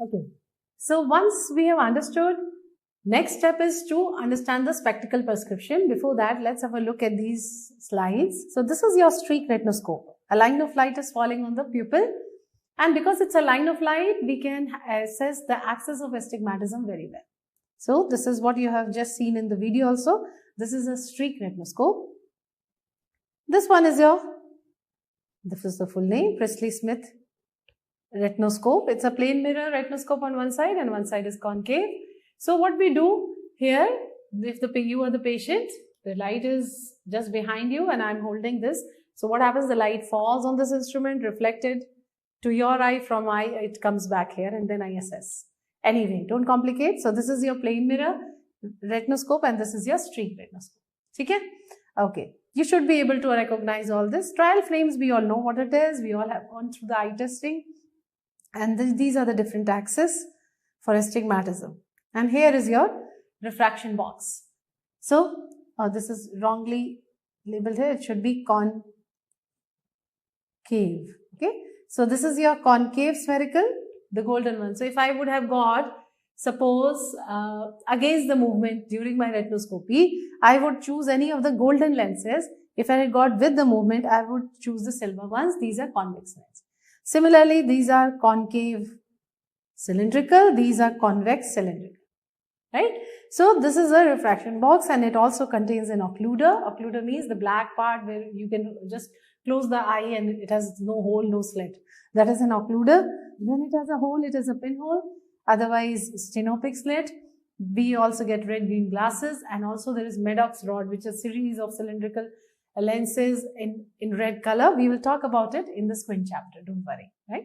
Okay. So once we have understood, next step is to understand the spectacle prescription. Before that, let's have a look at these slides. So this is your streak retinoscope. A line of light is falling on the pupil, and because it's a line of light, we can assess the axis of astigmatism very well. So this is what you have just seen in the video also. This is a streak retinoscope. This one is this is the full name, Priestley Smith retinoscope. It's a plane mirror retinoscope on one side and one side is concave. So what we do here, if you are the patient, the light is just behind you and I'm holding this. So what happens, the light falls on this instrument, reflected to your eye, from eye, it comes back here and then I assess. Anyway, don't complicate. So this is your plane mirror retinoscope and this is your streak retinoscope. Okay? Okay. You should be able to recognize all this. Trial frames, we all know what it is. We all have gone through the eye testing. And these are the different axes for astigmatism. And here is your refraction box. So, this is wrongly labeled here. It should be concave. Okay. So, this is your concave spherical, the golden one. So, if I would have got, suppose, against the movement during my retinoscopy, I would choose any of the golden lenses. If I had got with the movement, I would choose the silver ones. These are convex lenses. Similarly, these are concave cylindrical, these are convex cylindrical, right? So, this is a refraction box and it also contains an occluder. Occluder means the black part where you can just close the eye and it has no hole, no slit. That is an occluder. When it has a hole, it is a pinhole, otherwise stenopic slit. We also get red-green glasses and also there is Maddox rod, which is a series of cylindrical lenses in red color. We will talk about it in the squint chapter, don't worry, right?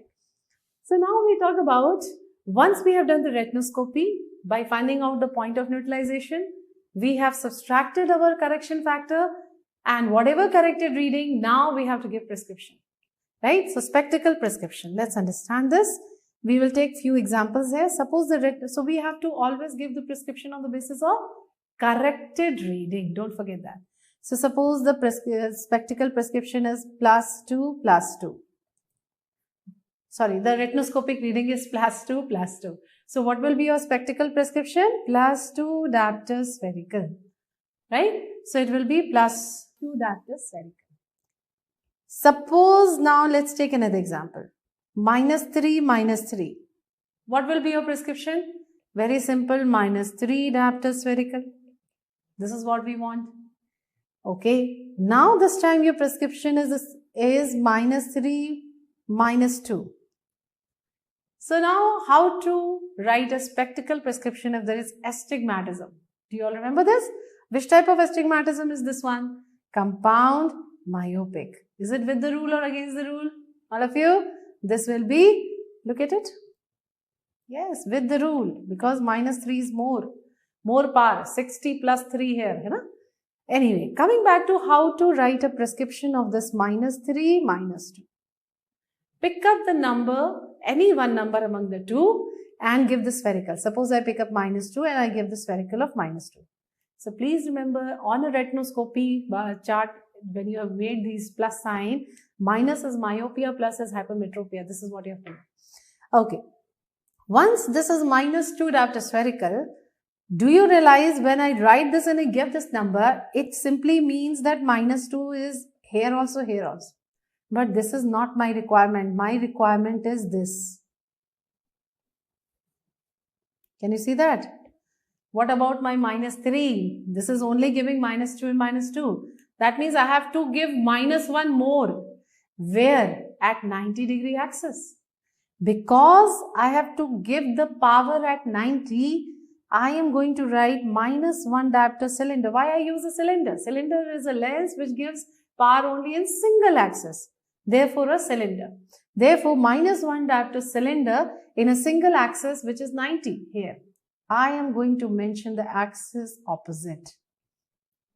So now we talk about, once we have done the retinoscopy, by finding out the point of neutralization, we have subtracted our correction factor and whatever corrected reading, now we have to give prescription, right? So spectacle prescription, let's understand this. We will take few examples here. Suppose so we have to always give the prescription on the basis of corrected reading, don't forget that. So suppose the spectacle prescription is +2, +2. Sorry, the retinoscopic reading is +2, +2. So what will be your spectacle prescription? +2 diopter spherical, right? So it will be +2 diopter spherical. Suppose now let's take another example. -3, -3. What will be your prescription? Very simple, -3 diopter spherical. This is what we want. Okay, now this time your prescription is -3, -2. So now how to write a spectacle prescription if there is astigmatism? Do you all remember this? Which type of astigmatism is this one? Compound myopic. Is it with the rule or against the rule? All of you? This will be, look at it. Yes, with the rule, because -3 is more power, 60 plus 3 here, you know? Anyway, coming back to how to write a prescription of this -3, -2. Pick up the number, any one number among the two and give the spherical. Suppose I pick up -2 and I give the spherical of -2. So please remember, on a retinoscopy chart, when you have made these plus sign, minus is myopia, plus is hypermetropia. This is what you have to do. Okay. Once this is -2 diopter spherical, do you realize when I write this and I give this number, it simply means that -2 is here also, here also. But this is not my requirement. My requirement is this. Can you see that? What about my -3? This is only giving -2 and -2. That means I have to give -1 more. Where? At 90-degree axis. Because I have to give the power at 90, I am going to write -1 diopter cylinder. Why I use a cylinder? Cylinder is a lens which gives power only in single axis. Therefore, a cylinder. Therefore, -1 diopter cylinder in a single axis, which is 90 here. I am going to mention the axis opposite.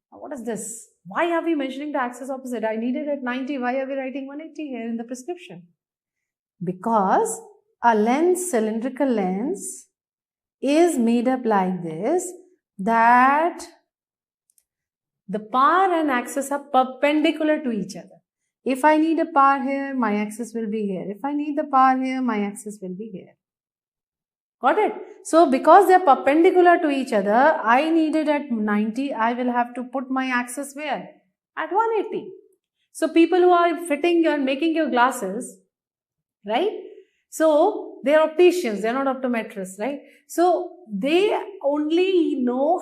Now, what is this? Why are we mentioning the axis opposite? I need it at 90. Why are we writing 180 here in the prescription? Because a lens, cylindrical lens, is made up like this, that the power and axis are perpendicular to each other. If I need a power here, my axis will be here. If I need the power here, my axis will be here. Got it? So because they are perpendicular to each other, I needed at 90, I will have to put my axis where? At 180. So people who are fitting and making your glasses, right? So they are opticians, they are not optometrists, right? So they only know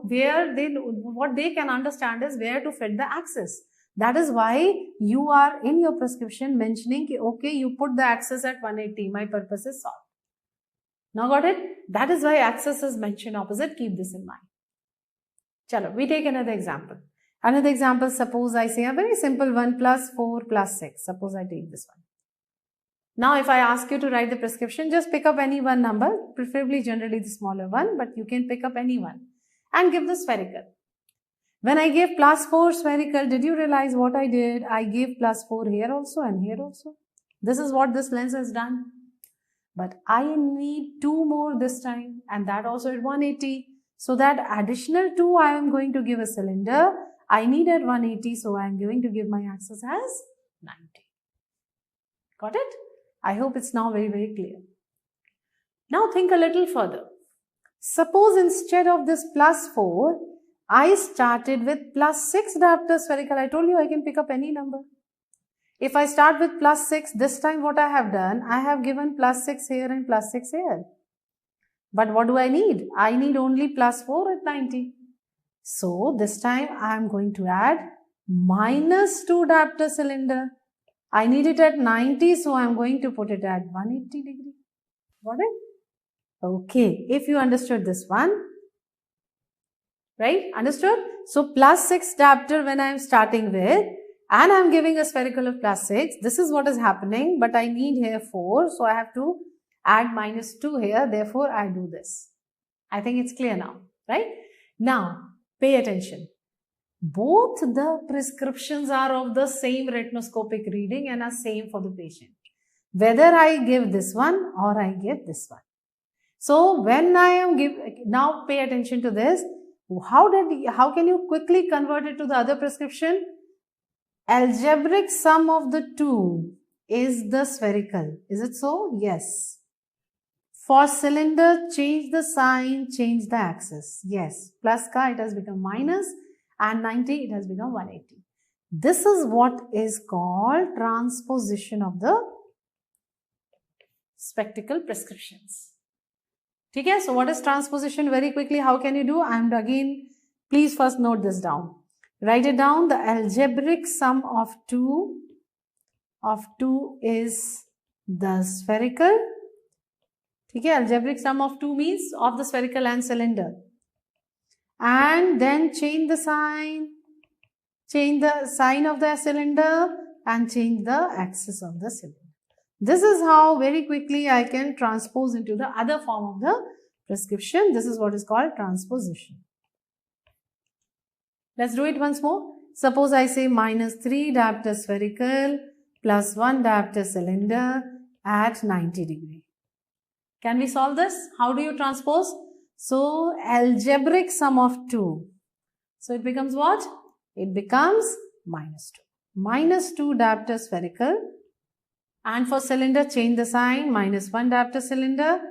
what they can understand is where to fit the axis. That is why you are in your prescription mentioning, okay, you put the axis at 180, my purpose is solved. Now got it? That is why axis is mentioned opposite, keep this in mind. Chalo, we take another example. Another example, suppose I say a very simple one, plus 4 plus 6. Suppose I take this one. Now if I ask you to write the prescription, just pick up any one number, preferably generally the smaller one, but you can pick up any one and give the spherical. When I gave plus 4 spherical, did you realize what I did? I gave plus 4 here also and here also. This is what this lens has done. But I need 2 more this time, and that also at 180. So that additional 2 I am going to give a cylinder. I need at 180, so I am going to give my axis as 90. Got it? I hope it's now very, very clear. Now think a little further. Suppose instead of this plus 4, I started with plus 6 diopter spherical. I told you I can pick up any number. If I start with plus 6, this time what I have done, I have given plus 6 here and plus 6 here. But what do I need? I need only plus 4 at 90. So this time I am going to add minus 2 diopter cylinder. I need it at 90, so I am going to put it at 180 degree. Got it? Okay, if you understood this one, right? Understood? So plus 6 diopter when I am starting with, and I am giving a spherical of plus 6. This is what is happening, but I need here 4. So I have to add minus 2 here. Therefore, I do this. I think it's clear now, right? Now, pay attention. Both the prescriptions are of the same retinoscopic reading and are same for the patient. Whether I give this one or I give this one. So when I am now pay attention to this. How can you quickly convert it to the other prescription? Algebraic sum of the two is the spherical. Is it so? Yes. For cylinder, change the sign, change the axis. Yes. Plus ka, it has become minus, and 90, it has become 180. This is what is called transposition of the spectacle prescriptions. Okay, so what is transposition? Very quickly, how can you do? And again, please first note this down. Write it down. The algebraic sum of two is the spherical. Okay, algebraic sum of 2 means of the spherical and cylinder. And then change the sign of the cylinder and change the axis of the cylinder. This is how very quickly I can transpose into the other form of the prescription. This is what is called transposition. Let's do it once more. Suppose I say minus 3 diopter spherical plus 1 diopter cylinder at 90 degree. Can we solve this? How do you transpose? So, algebraic sum of 2. So, it becomes what? It becomes minus 2. Minus 2 diopter spherical. And for cylinder, change the sign, minus 1 diopter cylinder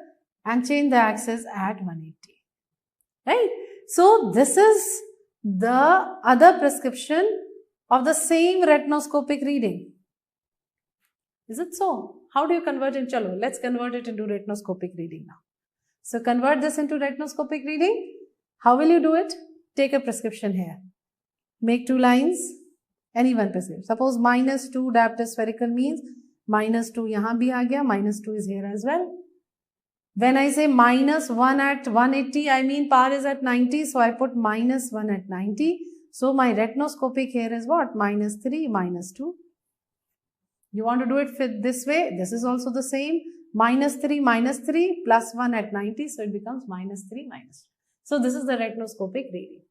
and change the axis at 180. Right? So, this is the other prescription of the same retinoscopic reading. Is it so? How do you convert it? Chalo, let's convert it into retinoscopic reading now. So, convert this into retinoscopic reading. How will you do it? Take a prescription here. Make 2 lines, any one prescription. Suppose minus 2 diopter spherical means minus 2 yahan bhi aa gaya, minus 2 is here as well. When I say minus 1 at 180, I mean power is at 90, so I put minus 1 at 90. So my retinoscopic here is what? Minus 3, minus 2. You want to do it this way? This is also the same. Minus 3 plus 1 at 90, so it becomes minus 3 minus 2. So this is the retinoscopic reading.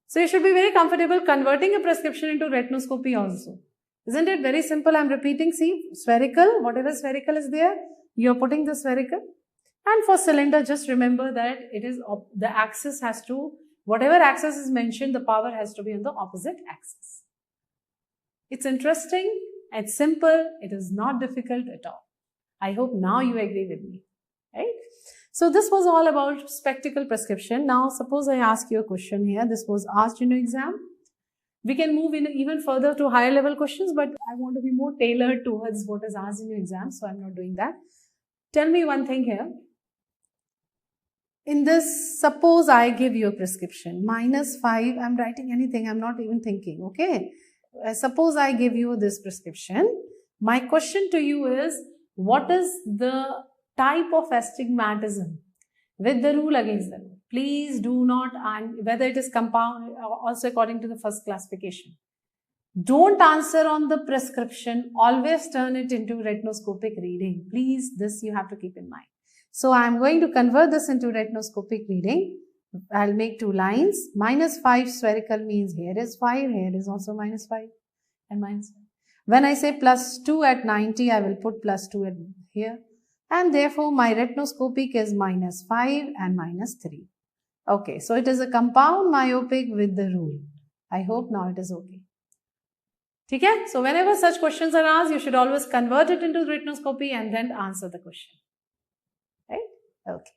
So you should be very comfortable converting a prescription into retinoscopy also. Isn't it very simple? I'm repeating. See, spherical, whatever spherical is there, you're putting the spherical. And for cylinder, just remember that it is the axis has to, whatever axis is mentioned, the power has to be on the opposite axis. It's interesting, it's simple, it is not difficult at all. I hope now you agree with me, right? So this was all about spectacle prescription. Now suppose I ask you a question here. This was asked in your exam. We can move in even further to higher level questions, but I want to be more tailored towards what is asked in your exam, so I'm not doing that. Tell me one thing here. In this, suppose I give you a prescription, -5, I'm writing anything, I'm not even thinking, okay? Suppose I give you this prescription. My question to you is, what is the type of astigmatism with the rule against the rule? Please do not, and whether it is compound, also according to the first classification. Don't answer on the prescription, always turn it into retinoscopic reading. Please, this you have to keep in mind. So I am going to convert this into retinoscopic reading. I'll make 2 lines. -5 spherical means here is 5, here is also -5 and -5. When I say +2 at 90, I will put +2 at here. And therefore, my retinoscopic is -5 and -3. Okay, so it is a compound myopic with the rule. I hope now it is okay. Okay? So whenever such questions are asked, you should always convert it into retinoscopy and then answer the question. Right? Okay.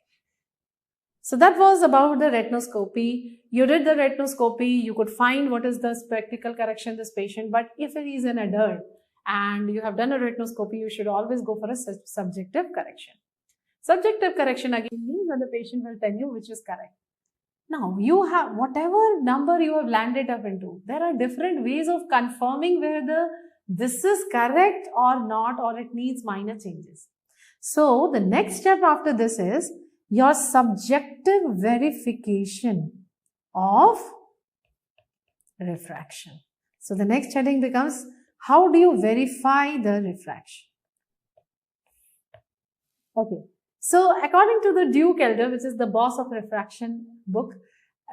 So that was about the retinoscopy. You did the retinoscopy, you could find what is the spectacle correction in this patient, but if it is an adult and you have done a retinoscopy, you should always go for a subjective correction. Subjective correction again means that the patient will tell you which is correct. Now, you have whatever number you have landed up into, there are different ways of confirming whether this is correct or not, or it needs minor changes. So, the next step after this is your subjective verification of refraction. So, the next heading becomes, how do you verify the refraction? Okay. So, according to the Duke Elder, which is the boss of refraction book,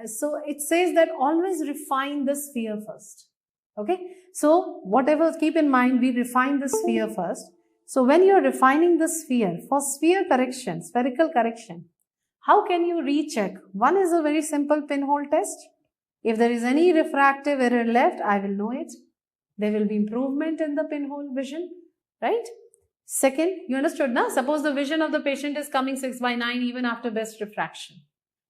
so it says that always refine the sphere first. Okay. So, whatever, keep in mind, we refine the sphere first. So, when you are refining the sphere, for sphere correction, spherical correction, how can you recheck? One is a very simple pinhole test. If there is any refractive error left, I will know it. There will be improvement in the pinhole vision, right? Second, you understood now? Suppose the vision of the patient is coming 6/9 even after best refraction.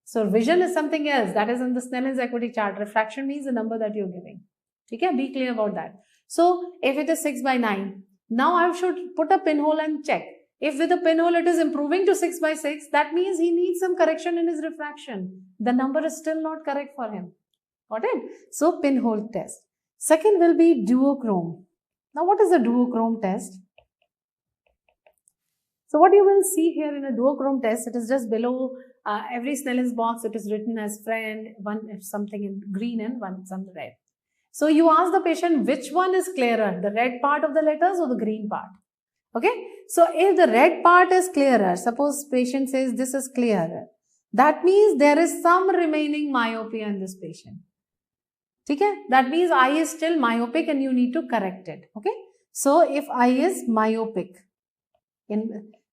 So, vision is something else. That is in the Snellen's equity chart. Refraction means the number that you're giving. Okay? Be clear about that. So, if it is 6/9, now I should put a pinhole and check. If with a pinhole it is improving to 6/6, that means he needs some correction in his refraction. The number is still not correct for him. Got it? So, pinhole test. Second will be duochrome. Now, what is a duochrome test? So, what you will see here in a duochrome test, it is just below every Snellen's box, it is written as friend, one something in green and one some red. So, you ask the patient which one is clearer, the red part of the letters or the green part. Okay. So, if the red part is clearer, suppose patient says this is clearer, that means there is some remaining myopia in this patient. Okay. That means eye is still myopic and you need to correct it. Okay. So, if eye is myopic,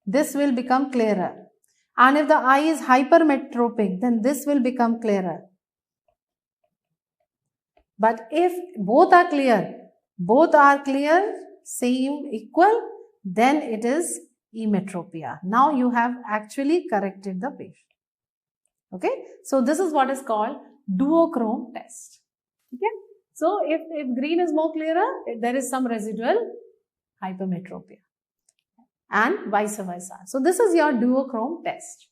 this will become clearer. And if the eye is hypermetropic, then this will become clearer. But if both are clear, same, equal, then it is emetropia. Now you have actually corrected the patient. Okay. So, this is what is called duochrome test. Okay. So, if green is more clearer, there is some residual hypermetropia. And vice versa. So, this is your duochrome test.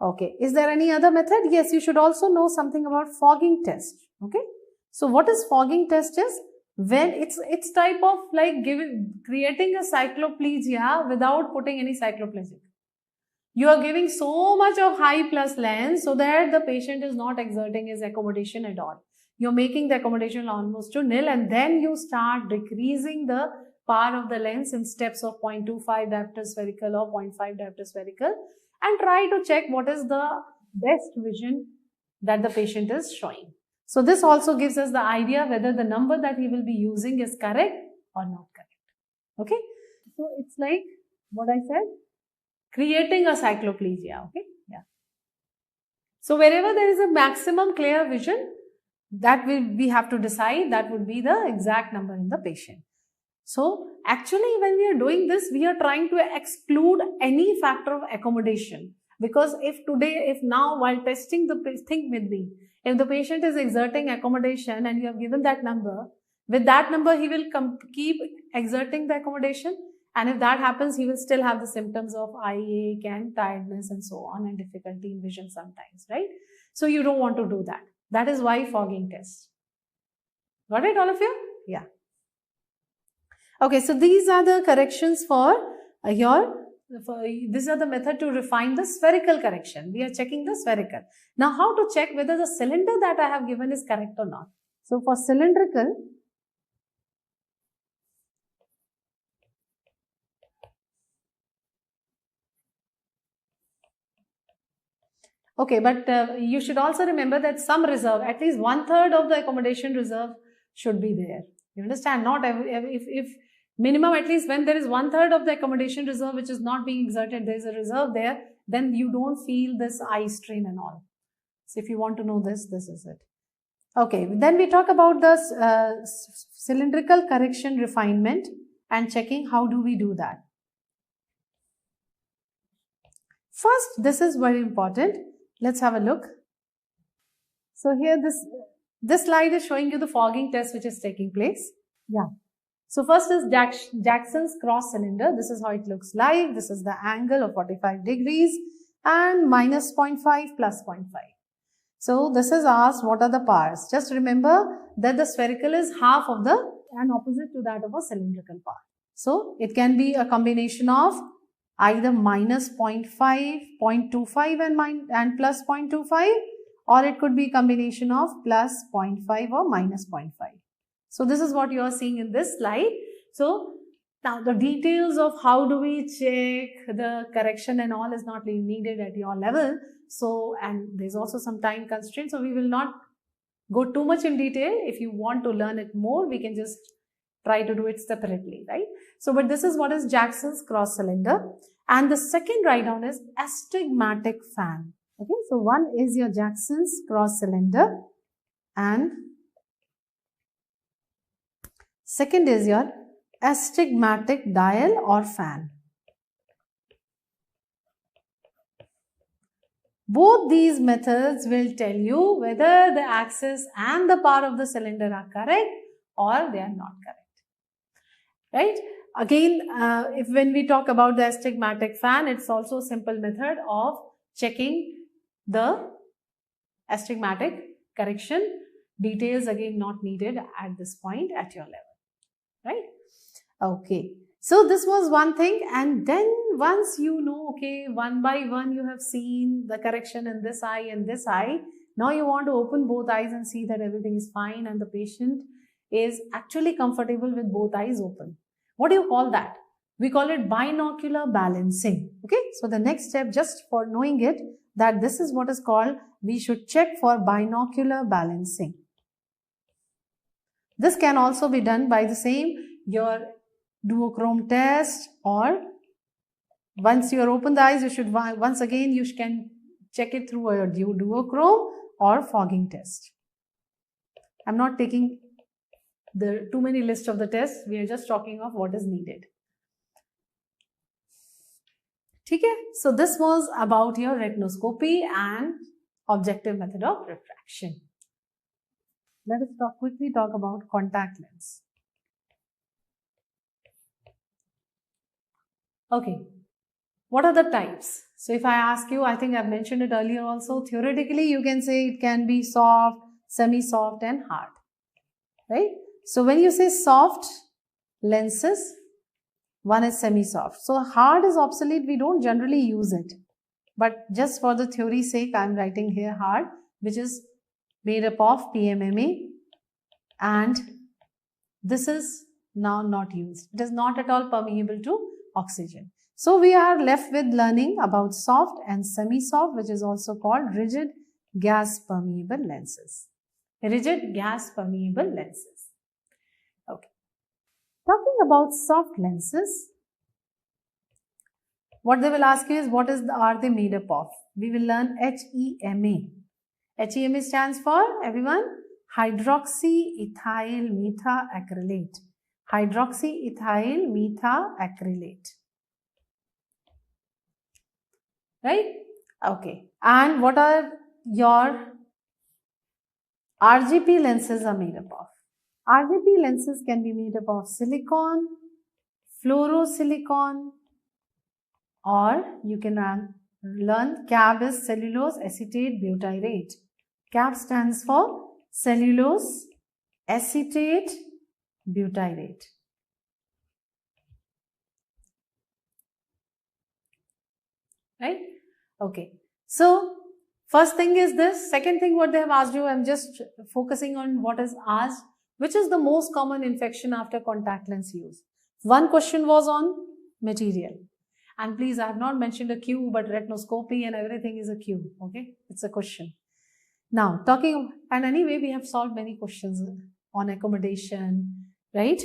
Okay. Is there any other method? Yes, you should also know something about fogging test. Okay. So, what is fogging test is? When it's type of like creating a cycloplegia without putting any cycloplegic. You are giving so much of high plus lens so that the patient is not exerting his accommodation at all. You're making the accommodation almost to nil, and then you start decreasing the power of the lens in steps of 0.25 diopter spherical or 0.5 diopter spherical, and try to check what is the best vision that the patient is showing. So, this also gives us the idea whether the number that he will be using is correct or not correct. Okay. So, it's like what I said, creating a cycloplegia. Okay. Yeah. So, wherever there is a maximum clear vision, that we have to decide that would be the exact number in the patient. So actually when we are doing this, we are trying to exclude any factor of accommodation. Because if now while testing think with me, if the patient is exerting accommodation and you have given that number, with that number he will keep exerting the accommodation, and if that happens he will still have the symptoms of eye ache and tiredness and so on, and difficulty in vision sometimes, right? So you don't want to do that. That is why fogging test. Got it, all of you? Yeah. Okay, so these are the corrections for these are the method to refine the spherical correction. We are checking the spherical. Now, how to check whether the cylinder that I have given is correct or not? So, for cylindrical, okay, but you should also remember that some reserve, at least 1/3 of the accommodation reserve should be there. You understand? Not if minimum, at least when there is 1/3 of the accommodation reserve which is not being exerted, there is a reserve there, then you don't feel this eye strain and all. So if you want to know this, this is it. Okay, then we talk about the cylindrical correction refinement and checking how do we do that. First, this is very important. Let's have a look. So here this slide is showing you the fogging test which is taking place. Yeah. So first is Jackson's cross cylinder. This is how it looks like. This is the angle of 45 degrees and minus 0.5 plus 0.5. So this is asked what are the powers. Just remember that the spherical is half of the and opposite to that of a cylindrical power. So it can be a combination of either minus 0.5, 0.25 and plus 0.25, or it could be a combination of plus 0.5 or minus 0.5. So this is what you are seeing in this slide. So now the details of how do we check the correction and all is not needed at your level. So, and there's also some time constraint. So we will not go too much in detail. If you want to learn it more, we can just try to do it separately, right? So, but this is what is Jackson's cross cylinder. And the second write down is astigmatic fan. Okay, so one is your Jackson's cross cylinder and second is your astigmatic dial or fan. Both these methods will tell you whether the axis and the power of the cylinder are correct or they are not correct, right? Again, if when we talk about the astigmatic fan, it's also a simple method of checking the astigmatic correction. Details again not needed at this point at your level, right? Okay. So this was one thing, and then once you know, okay, one by one you have seen the correction in this eye and this eye, now you want to open both eyes and see that everything is fine and the patient is actually comfortable with both eyes open. What do you call that? We call it binocular balancing. Okay, so the next step, just for knowing it, that this is what is called, we should check for binocular balancing. This can also be done by the same, your duochrome test, or once you are open the eyes, you should once again you can check it through your duochrome or fogging test. I'm not taking the too many list of the tests. We are just talking of what is needed. Okay, so this was about your retinoscopy and objective method of refraction. Let us quickly talk about contact lens. Okay, what are the types? So if I ask you, I think I've mentioned it earlier also, theoretically you can say it can be soft, semi-soft and hard, right? So when you say soft lenses, one is semi-soft. So hard is obsolete, we don't generally use it. But just for the theory's sake, I'm writing here hard, which is made up of PMMA, and this is now not used. It is not at all permeable to oxygen. So we are left with learning about soft and semi-soft, which is also called rigid gas permeable lenses. Rigid gas permeable lenses. Okay. Talking about soft lenses, what they will ask you is what are they made up of? We will learn HEMA. HEMA stands for, everyone, hydroxyethyl methacrylate. hydroxyethyl methaacrylate. Right? Okay. And what are your RGP lenses are made up of? RGP lenses can be made up of silicon, fluorosilicon, or you can learn CAB is cellulose acetate butyrate. CAB stands for cellulose acetate butyrate. Right? Okay. So, first thing is this. Second thing what they have asked you, I'm just focusing on what is asked. Which is the most common infection after contact lens use? One question was on material. And please, I have not mentioned a Q, but retinoscopy and everything is a Q. Okay? It's a question. Now, and anyway, we have solved many questions on accommodation, right?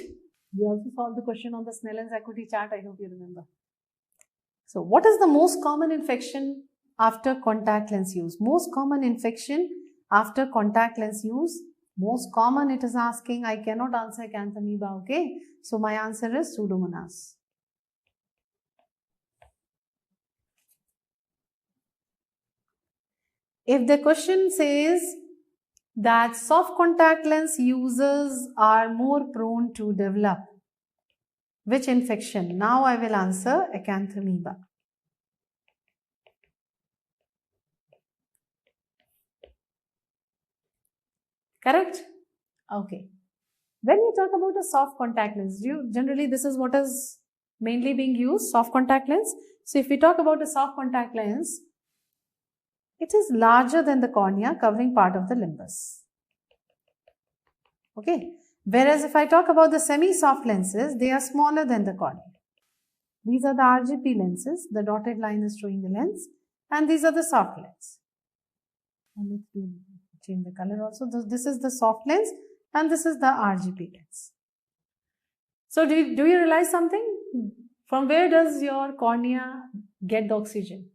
We also solved the question on the Snellen's acuity chart. I hope you remember. So, what is the most common infection after contact lens use? Most common infection after contact lens use. Most common it is asking. I cannot answer Acanthamoeba, okay? So, my answer is Pseudomonas. If the question says that soft contact lens users are more prone to develop which infection? Now I will answer Acanthamoeba. Correct? Okay. When you talk about a soft contact lens, generally this is what is mainly being used, soft contact lens. So if we talk about a soft contact lens, it is larger than the cornea, covering part of the limbus. Okay. Whereas if I talk about the semi-soft lenses, they are smaller than the cornea. These are the RGP lenses. The dotted line is showing the lens. And these are the soft lens. And let's change the color also. This is the soft lens and this is the RGP lens. So do you realize something? From where does your cornea get the oxygen?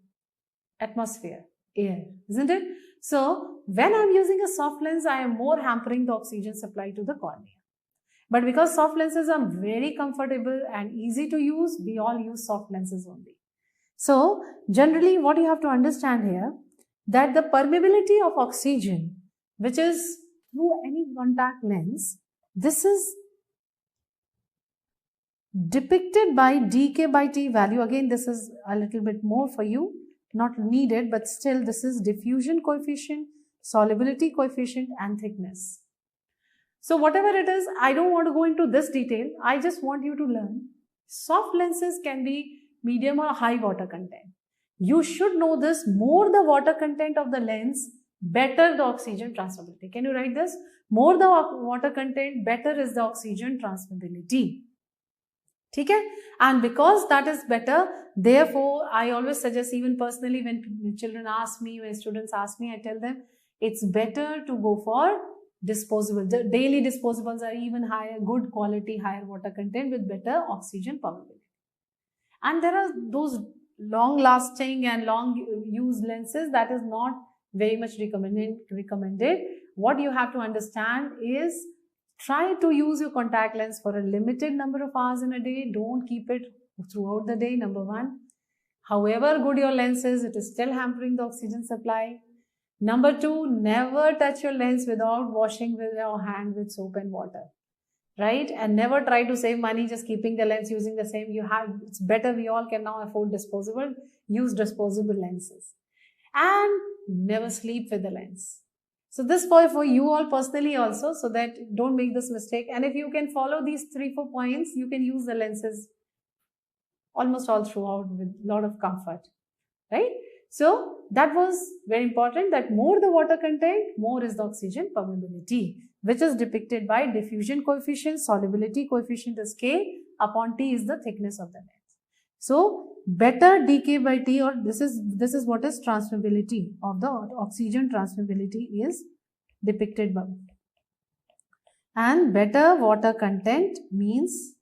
Atmosphere, air, isn't it? So when I'm using a soft lens, I am more hampering the oxygen supply to the cornea. But because soft lenses are very comfortable and easy to use, we all use soft lenses only. So generally what you have to understand here, that the permeability of oxygen, which is through any contact lens, this is depicted by dk by T value. Again, this is a little bit more for you, not needed, but still this is diffusion coefficient, solubility coefficient and thickness. So whatever it is, I don't want to go into this detail. I just want you to learn. Soft lenses can be medium or high water content. You should know this. More the water content of the lens, better the oxygen transferability. Can you write this? More the water content, better is the oxygen transferability. Okay? And because that is better, therefore, I always suggest, even personally, when children ask me, when students ask me, I tell them, it's better to go for disposable. The daily disposables are even higher, good quality, higher water content with better oxygen permeability. And there are those long lasting and long use lenses that is not very much recommended. What you have to understand is, try to use your contact lens for a limited number of hours in a day. Don't keep it throughout the day, number one. However good your lens is, it is still hampering the oxygen supply. Number two, never touch your lens without washing with your hand with soap and water. Right? And never try to save money just keeping the lens using the same. It's better, we all can now afford disposable. Use disposable lenses. And never sleep with the lens. So this for you all personally also, so that don't make this mistake. And if you can follow these 3-4 points, you can use the lenses almost all throughout with a lot of comfort, right? So that was very important, that more the water content, more is the oxygen permeability, which is depicted by diffusion coefficient, solubility coefficient is K upon T is the thickness of the lens. So better dk by T, or this is what is transferability of the oxygen transferability is depicted by. And better water content means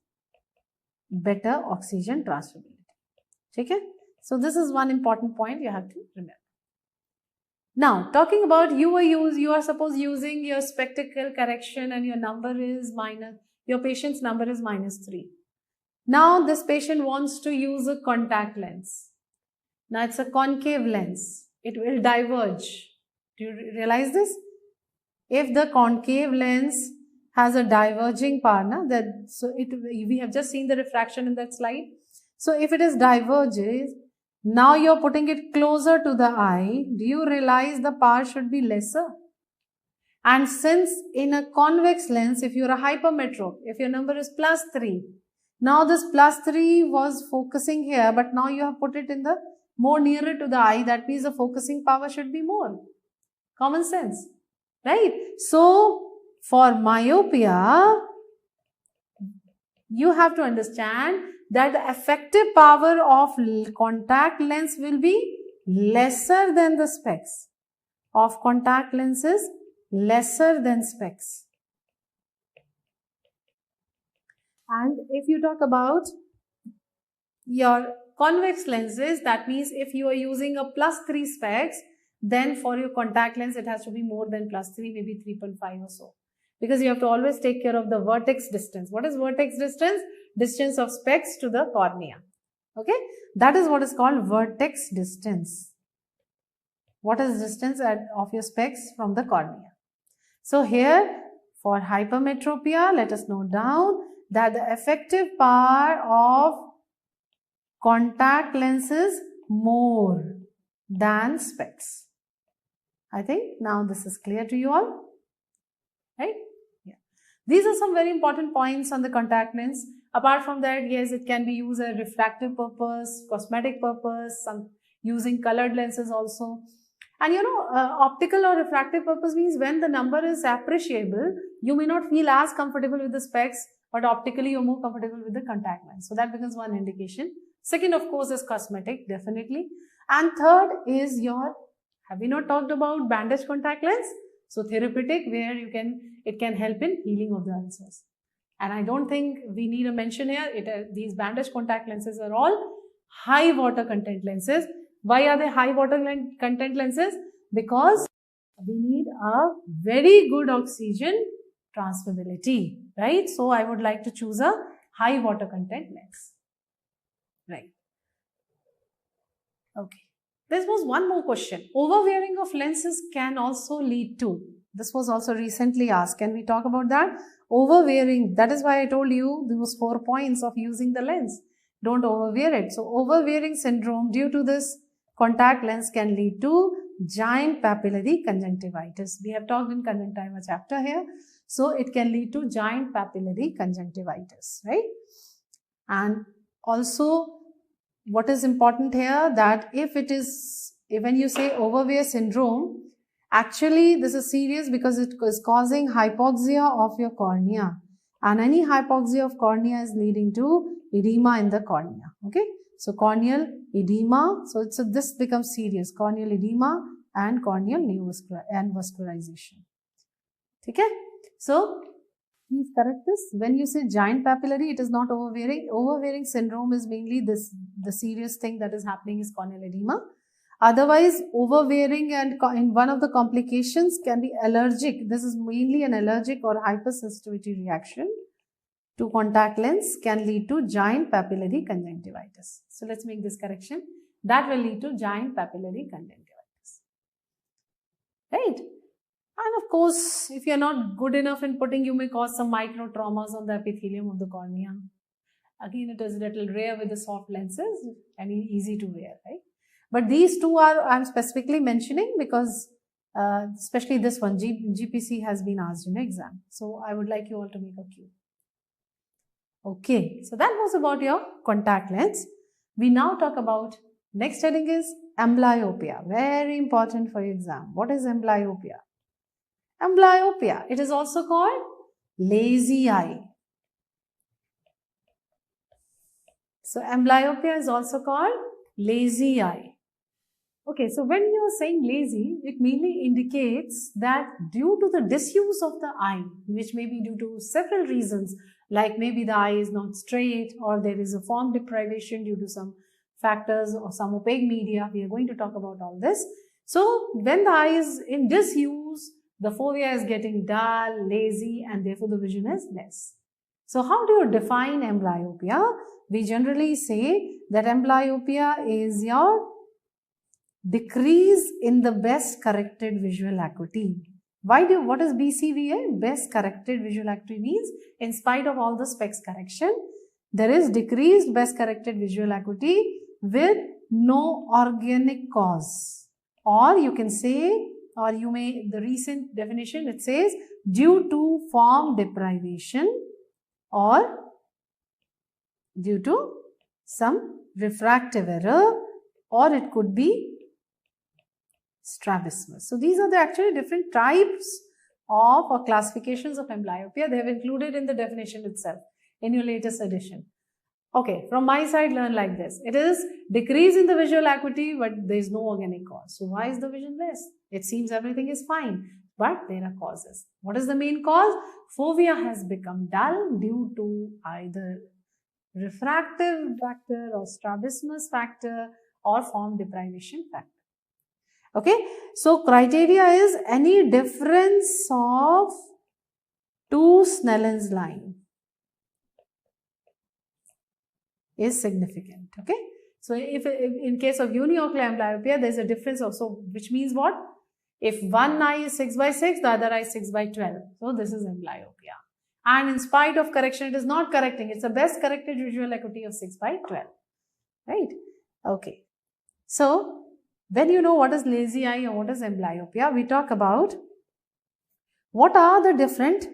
better oxygen transferability. Okay? So this is one important point you have to remember. Now, talking about you are suppose using your spectacle correction and your number is minus, Your patient's number is -3. Now this patient wants to use a contact lens. Now it's a concave lens. It will diverge. Do you realize this? If the concave lens has a diverging partner, we have just seen the refraction in that slide. So if it is diverges, now you're putting it closer to the eye. Do you realize the power should be lesser? And since in a convex lens, if you're a hypermetrop, if your number is +3, now this +3 was focusing here, but now you have put it in the more nearer to the eye. That means the focusing power should be more. Common sense, right? So for myopia, you have to understand that the effective power of contact lens will be lesser than the specs. Of contact lenses, lesser than specs. And if you talk about your convex lenses, that means if you are using a +3 specs, then for your contact lens, it has to be more than +3, maybe 3.5 or so. Because you have to always take care of the vertex distance. What is vertex distance? Distance of specs to the cornea. Okay, that is what is called vertex distance. What is distance of your specs from the cornea? So here for hypermetropia, let us note down that the effective power of contact lenses more than specs. I think now this is clear to you all, right? Yeah. These are some very important points on the contact lens. Apart from that, yes, it can be used as refractive purpose, cosmetic purpose, some using colored lenses also. And you know, optical or refractive purpose means when the number is appreciable, you may not feel as comfortable with the specs, but optically you're more comfortable with the contact lens. So that becomes one indication. Second, of course, is cosmetic, definitely. And third is your, have we not talked about bandage contact lens? So therapeutic, where it can help in healing of the ulcers. And I don't think we need a mention here. These bandage contact lenses are all high water content lenses. Why are they high water content lenses? Because we need a very good oxygen transferability, right? So I would like to choose a high water content lens, right? Okay. There was one more question. Overwearing of lenses can also lead to, this was also recently asked. Can we talk about that? Overwearing, that is why I told you those 4 points of using the lens. Don't overwear it. So overwearing syndrome due to this contact lens can lead to giant papillary conjunctivitis. We have talked in conjunctiva chapter here. So it can lead to giant papillary conjunctivitis, right? And also what is important here, that if when you say overwear syndrome, actually this is serious because it is causing hypoxia of your cornea. And any hypoxia of cornea is leading to edema in the cornea, okay? So corneal edema, so this becomes serious, corneal edema and corneal vascularization. Okay? So please correct this. When you say giant papillary, it is not overwearing. Overwearing syndrome is mainly the serious thing that is happening is corneal edema. Otherwise, overwearing and in one of the complications can be allergic. This is mainly an allergic or hypersensitivity reaction to contact lens can lead to giant papillary conjunctivitis. So let's make this correction. That will lead to giant papillary conjunctivitis. Right? And of course, if you are not good enough in putting, you may cause some micro traumas on the epithelium of the cornea. Again, it is a little rare with the soft lenses and easy to wear, right? But these two are, I'm specifically mentioning because especially this one, GPC has been asked in the exam. So I would like you all to make a cue. Okay, so that was about your contact lens. We now talk about, next heading is amblyopia. Very important for your exam. What is amblyopia? Amblyopia, it is also called lazy eye. So amblyopia is also called lazy eye. Okay, so when you are saying lazy, it mainly indicates that due to the disuse of the eye, which may be due to several reasons, like maybe the eye is not straight or there is a form deprivation due to some factors or some opaque media. We are going to talk about all this. So when the eye is in disuse, the fovea is getting dull, lazy, and therefore the vision is less. So how do you define amblyopia? We generally say that amblyopia is your decrease in the best corrected visual acuity. What is BCVA? Best corrected visual acuity means in spite of all the specs correction, there is decreased best corrected visual acuity with no organic cause. Or you can say, or you may, the recent definition it says due to form deprivation or due to some refractive error, or it could be strabismus. So these are the actually different types of or classifications of amblyopia. They have included in the definition itself in your latest edition. Okay, from my side, learn like this. It is decrease in the visual acuity, but there is no organic cause. So why is the vision less? It seems everything is fine, but there are causes. What is the main cause? Fovea has become dull due to either refractive factor or strabismus factor or form deprivation factor. Okay, so criteria is any difference of two Snellen's line is significant. Okay, so if in case of uniocular amblyopia, there is a difference of, so which means what? If one eye is 6/6, the other eye is 6/12. So this is amblyopia. And in spite of correction, it is not correcting. It's the best corrected visual acuity of 6/12. Right? Okay. So when you know what is lazy eye or what is amblyopia, we talk about what are the different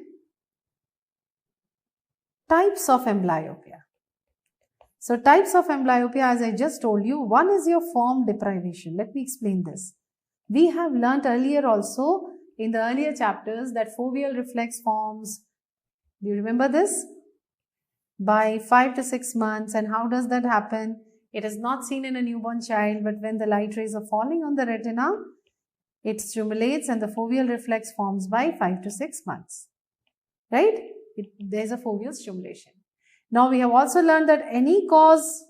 types of amblyopia. So types of amblyopia, as I just told you, one is your form deprivation. Let me explain this. We have learnt earlier also in the earlier chapters that foveal reflex forms. Do you remember this? By 5 to 6 months. And how does that happen? It is not seen in a newborn child, but when the light rays are falling on the retina, it stimulates and the foveal reflex forms by 5 to 6 months. Right? There is a foveal stimulation. Now we have also learned that any cause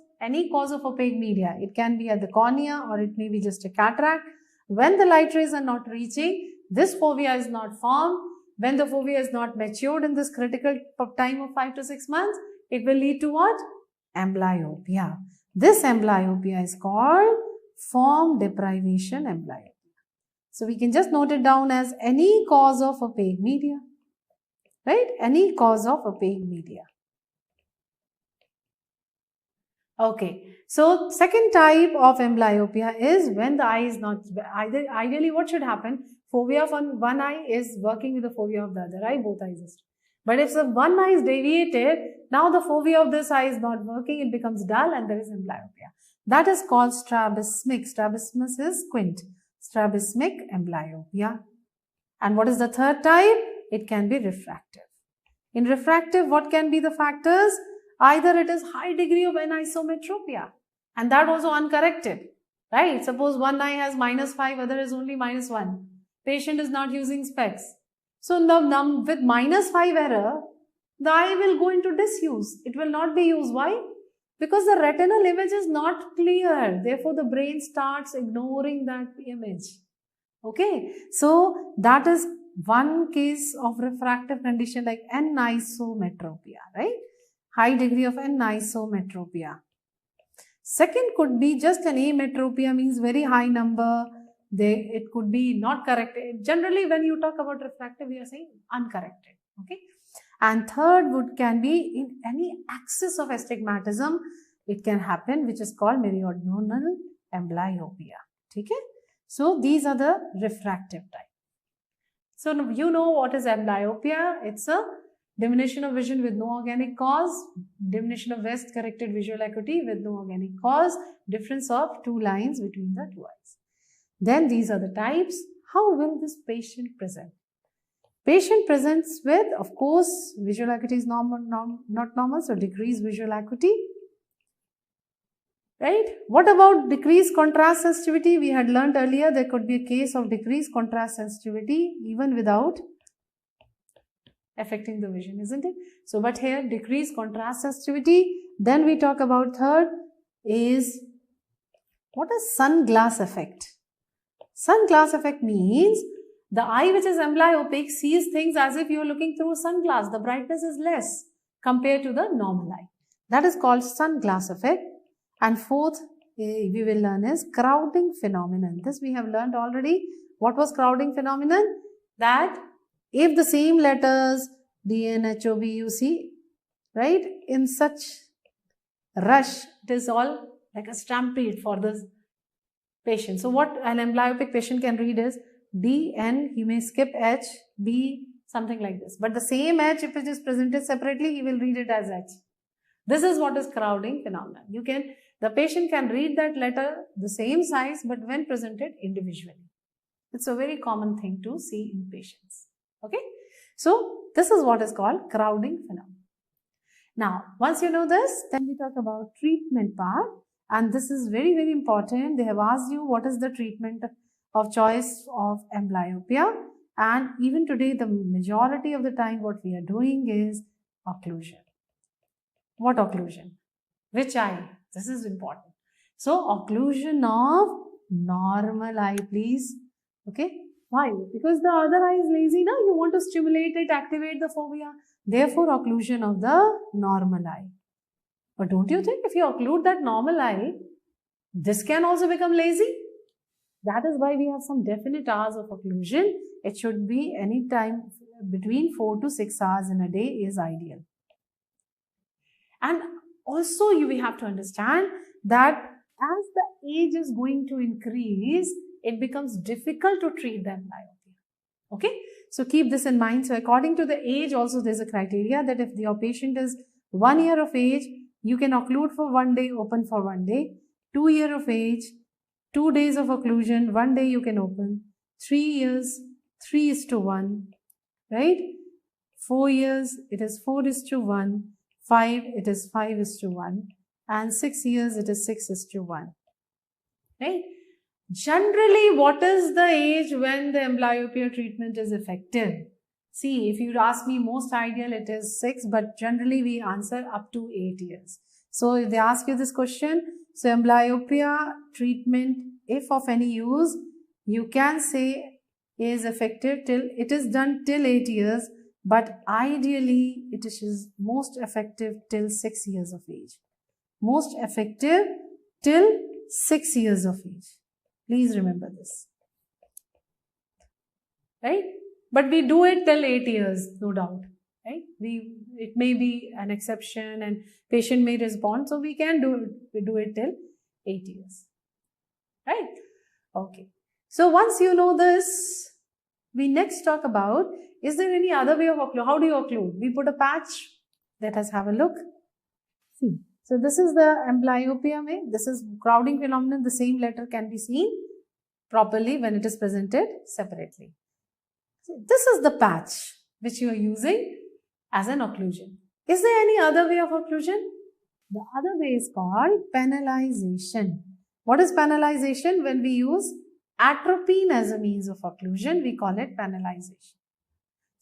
of opaque media, it can be at the cornea or it may be just a cataract. When the light rays are not reaching, this fovea is not formed. When the fovea is not matured in this critical time of 5 to 6 months, it will lead to what? Amblyopia. This amblyopia is called form deprivation amblyopia. So we can just note it down as any cause of opaque media. Right? Any cause of opaque media. Okay, so second type of amblyopia is when the eye is not, ideally what should happen? Fovea from one eye is working with the fovea of the other eye, both eyes are. But if the one eye is deviated, now the fovea of this eye is not working, it becomes dull and there is amblyopia. That is called strabismic. Strabismus is squint. Strabismic amblyopia. And what is the third type? It can be refractive. In refractive, what can be the factors? Either it is high degree of anisometropia and that also uncorrected, right? Suppose one eye has -5, other is only -1. Patient is not using specs. So now with -5 error, the eye will go into disuse. It will not be used. Why? Because the retinal image is not clear. Therefore, the brain starts ignoring that image. Okay. So that is one case of refractive condition like anisometropia, right? High degree of anisometropia. Second could be just an ametropia, means very high number. It could be not corrected. Generally, when you talk about refractive, we are saying uncorrected. Okay. And third can be in any axis of astigmatism. It can happen, which is called meridianal amblyopia. Okay. So these are the refractive type. So you know what is amblyopia? It's a diminution of vision with no organic cause, diminution of best corrected visual acuity with no organic cause, difference of two lines between the two eyes. Then these are the types. How will this patient present? Patient presents with, of course, visual acuity is not normal, so decreased visual acuity. Right? What about decreased contrast sensitivity? We had learned earlier there could be a case of decreased contrast sensitivity even without affecting the vision, isn't it? So, but here decreased contrast sensitivity. Then we talk about third is, what is sunglass effect? Sunglass effect means the eye which is amblyopic sees things as if you are looking through a sunglass. The brightness is less compared to the normal eye. That is called sunglass effect. And fourth, we will learn is crowding phenomenon. This we have learned already. What was crowding phenomenon? That if the same letters D, N, H, O, B, you see, right, in such rush, it is all like a stampede for the patient. So what an amblyopic patient can read is D, N, he may skip H, B, something like this. But the same H, if it is presented separately, he will read it as H. This is what is crowding phenomenon. The patient can read that letter the same size, but when presented individually. It's a very common thing to see in patients. Okay. So this is what is called crowding phenomenon. Now, once you know this, then we talk about treatment part. And this is very, very important. They have asked you what is the treatment of choice of amblyopia. And even today, the majority of the time, what we are doing is occlusion. What occlusion? Which eye? This is important. So, occlusion of normal eye, please. Okay. Why? Because the other eye is lazy, now you want to stimulate it, activate the fovea. Therefore, occlusion of the normal eye. But don't you think if you occlude that normal eye, this can also become lazy? That is why we have some definite hours of occlusion. It should be any time between 4 to 6 hours in a day is ideal. And also we have to understand that as the age is going to increase, it becomes difficult to treat the amblyopia. Okay, so keep this in mind. So according to the age also there is a criteria that if your patient is 1 year of age, you can occlude for 1 day, open for 1 day. 2 years of age, 2 days of occlusion, 1 day you can open. 3 years, 3:1, right? 4 years, it is 4:1. 5, it is 5:1. And 6 years, it is 6:1. Right? Generally, what is the age when the amblyopia treatment is effective? See, if you ask me, most ideal it is 6, but generally we answer up to 8 years. So if they ask you this question, so amblyopia treatment, if of any use, you can say is effective till, it is done till 8 years, but ideally it is most effective till 6 years of age. Most effective till 6 years of age. Please remember this. Right? But we do it till 8 years, no doubt. Right? It may be an exception and patient may respond, so we can do it. We do it till 8 years. Right? Okay. So once you know this, we next talk about, is there any other way of occlude? How do you occlude? We put a patch. Let us have a look. See. So this is the amblyopia way. This is crowding phenomenon. The same letter can be seen properly when it is presented separately. So this is the patch which you are using as an occlusion. Is there any other way of occlusion? The other way is called penalization. What is penalization? When we use atropine as a means of occlusion, we call it penalization.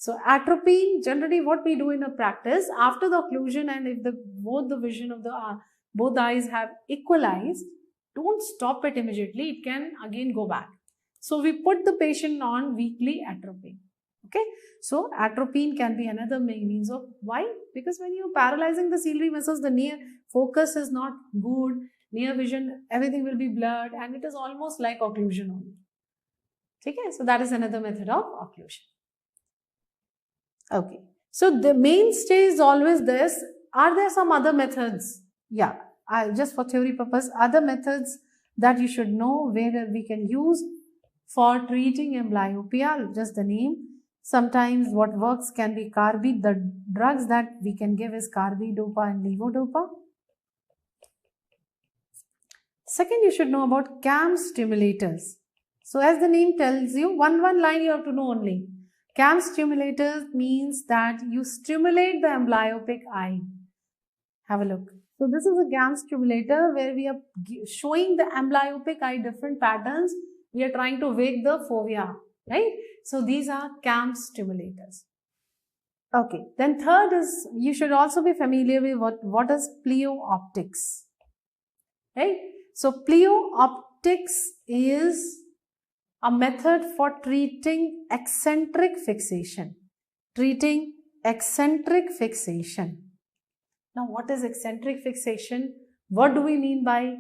So atropine, generally what we do in a practice, after the occlusion and if both the vision of both eyes have equalized, don't stop it immediately. It can again go back. So we put the patient on weekly atropine. Okay. So atropine can be another means of, why? Because when you're paralyzing the ciliary muscles, the near focus is not good, near vision, everything will be blurred, and it is almost like occlusion only. Okay. So that is another method of occlusion. Okay. So the mainstay is always this. Are there some other methods? Yeah. Just for theory purpose, other methods that you should know where we can use for treating amblyopia, just the name. Sometimes what works can be carbidopa. The drugs that we can give is carbidopa and levodopa. Second, you should know about CAM stimulators. So as the name tells you, one line you have to know only. CAM stimulators means that you stimulate the amblyopic eye. Have a look. So this is a CAM stimulator where we are showing the amblyopic eye different patterns. We are trying to wake the fovea, right? So these are CAM stimulators. Okay. Then third is, you should also be familiar with what is pleoptics, right? So pleoptics is a method for treating eccentric fixation. Treating eccentric fixation. Now, what is eccentric fixation? What do we mean by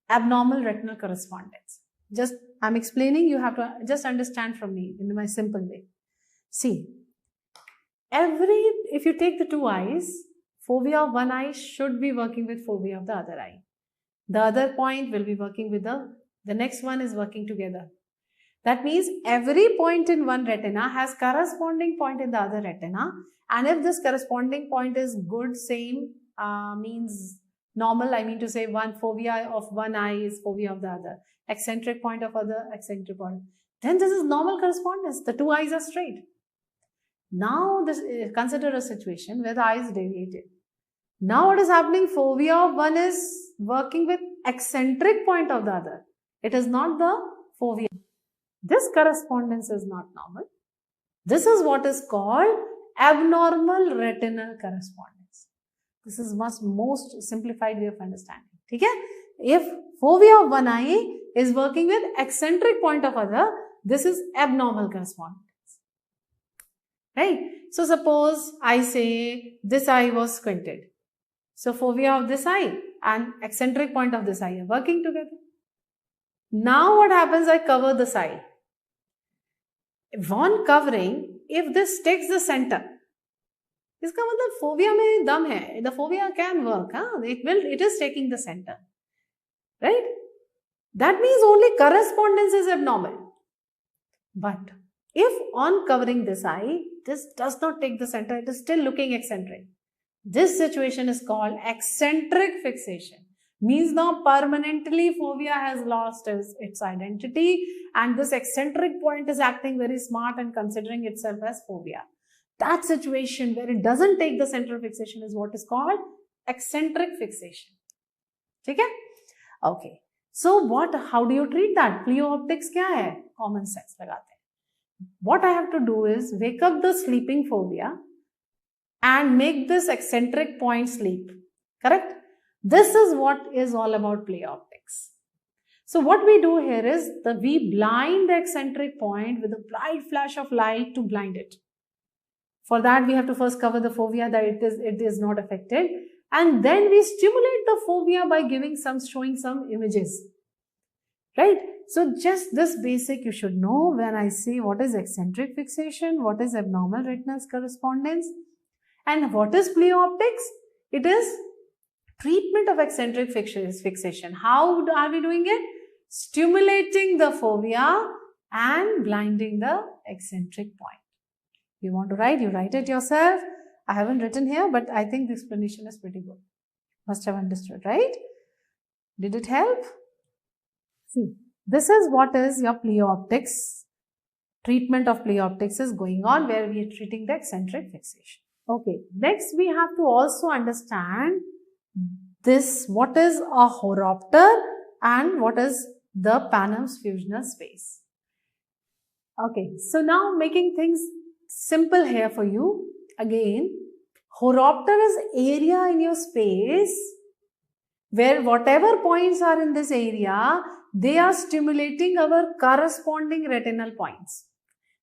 abnormal retinal correspondence? Just, I'm explaining, you have to just understand from me in my simple way. See, if you take the two eyes, fovea of one eye should be working with fovea of the other eye. The other point will be working with the next one is working together. That means every point in one retina has corresponding point in the other retina, and if this corresponding point is good, same, means normal, I mean to say one fovea of one eye is fovea of the other, eccentric point of other, eccentric point, then this is normal correspondence, the two eyes are straight. Now consider a situation where the eye is deviated. Now what is happening? Fovea of one is working with eccentric point of the other. It is not the fovea. This correspondence is not normal. This is what is called abnormal retinal correspondence. This is most simplified way of understanding. Okay? If fovea of one eye is working with eccentric point of other, this is abnormal correspondence. Right? So suppose I say this eye was squinted. So fovea of this eye and eccentric point of this eye are working together. Now what happens? I cover this eye. On covering, if this takes the center, इसका मतलब fovea में दम है. The fovea can work. It is taking the center. Right? That means only correspondence is abnormal. But if on covering this eye, this does not take the center, it is still looking eccentric. This situation is called eccentric fixation. Means now permanently fovea has lost its identity, and this eccentric point is acting very smart and considering itself as fovea. That situation where it doesn't take the center fixation is what is called eccentric fixation. Okay? Okay. So how do you treat that? Pleoptics क्या है? Common sense लगाते हैं. What I have to do is wake up the sleeping fovea and make this eccentric point sleep. Correct? This is what is all about pleoptics. So what we do here is we blind the eccentric point with a bright flash of light to blind it. For that we have to first cover the fovea that it is not affected, and then we stimulate the fovea by showing some images. Right? So just this basic you should know when I say what is eccentric fixation, what is abnormal retinal correspondence, and what is pleoptics. It is treatment of eccentric fixation. How are we doing it? Stimulating the fovea and blinding the eccentric point. You want to write? You write it yourself. I haven't written here, but I think the explanation is pretty good. Must have understood, right? Did it help? See, this is what is your pleoptics. Treatment of pleoptics is going on where we are treating the eccentric fixation. Okay, next we have to also understand what is a horopter and what is the Panam's fusional space. Okay, so now making things simple here for you. Again, horopter is area in your space where whatever points are in this area, they are stimulating our corresponding retinal points.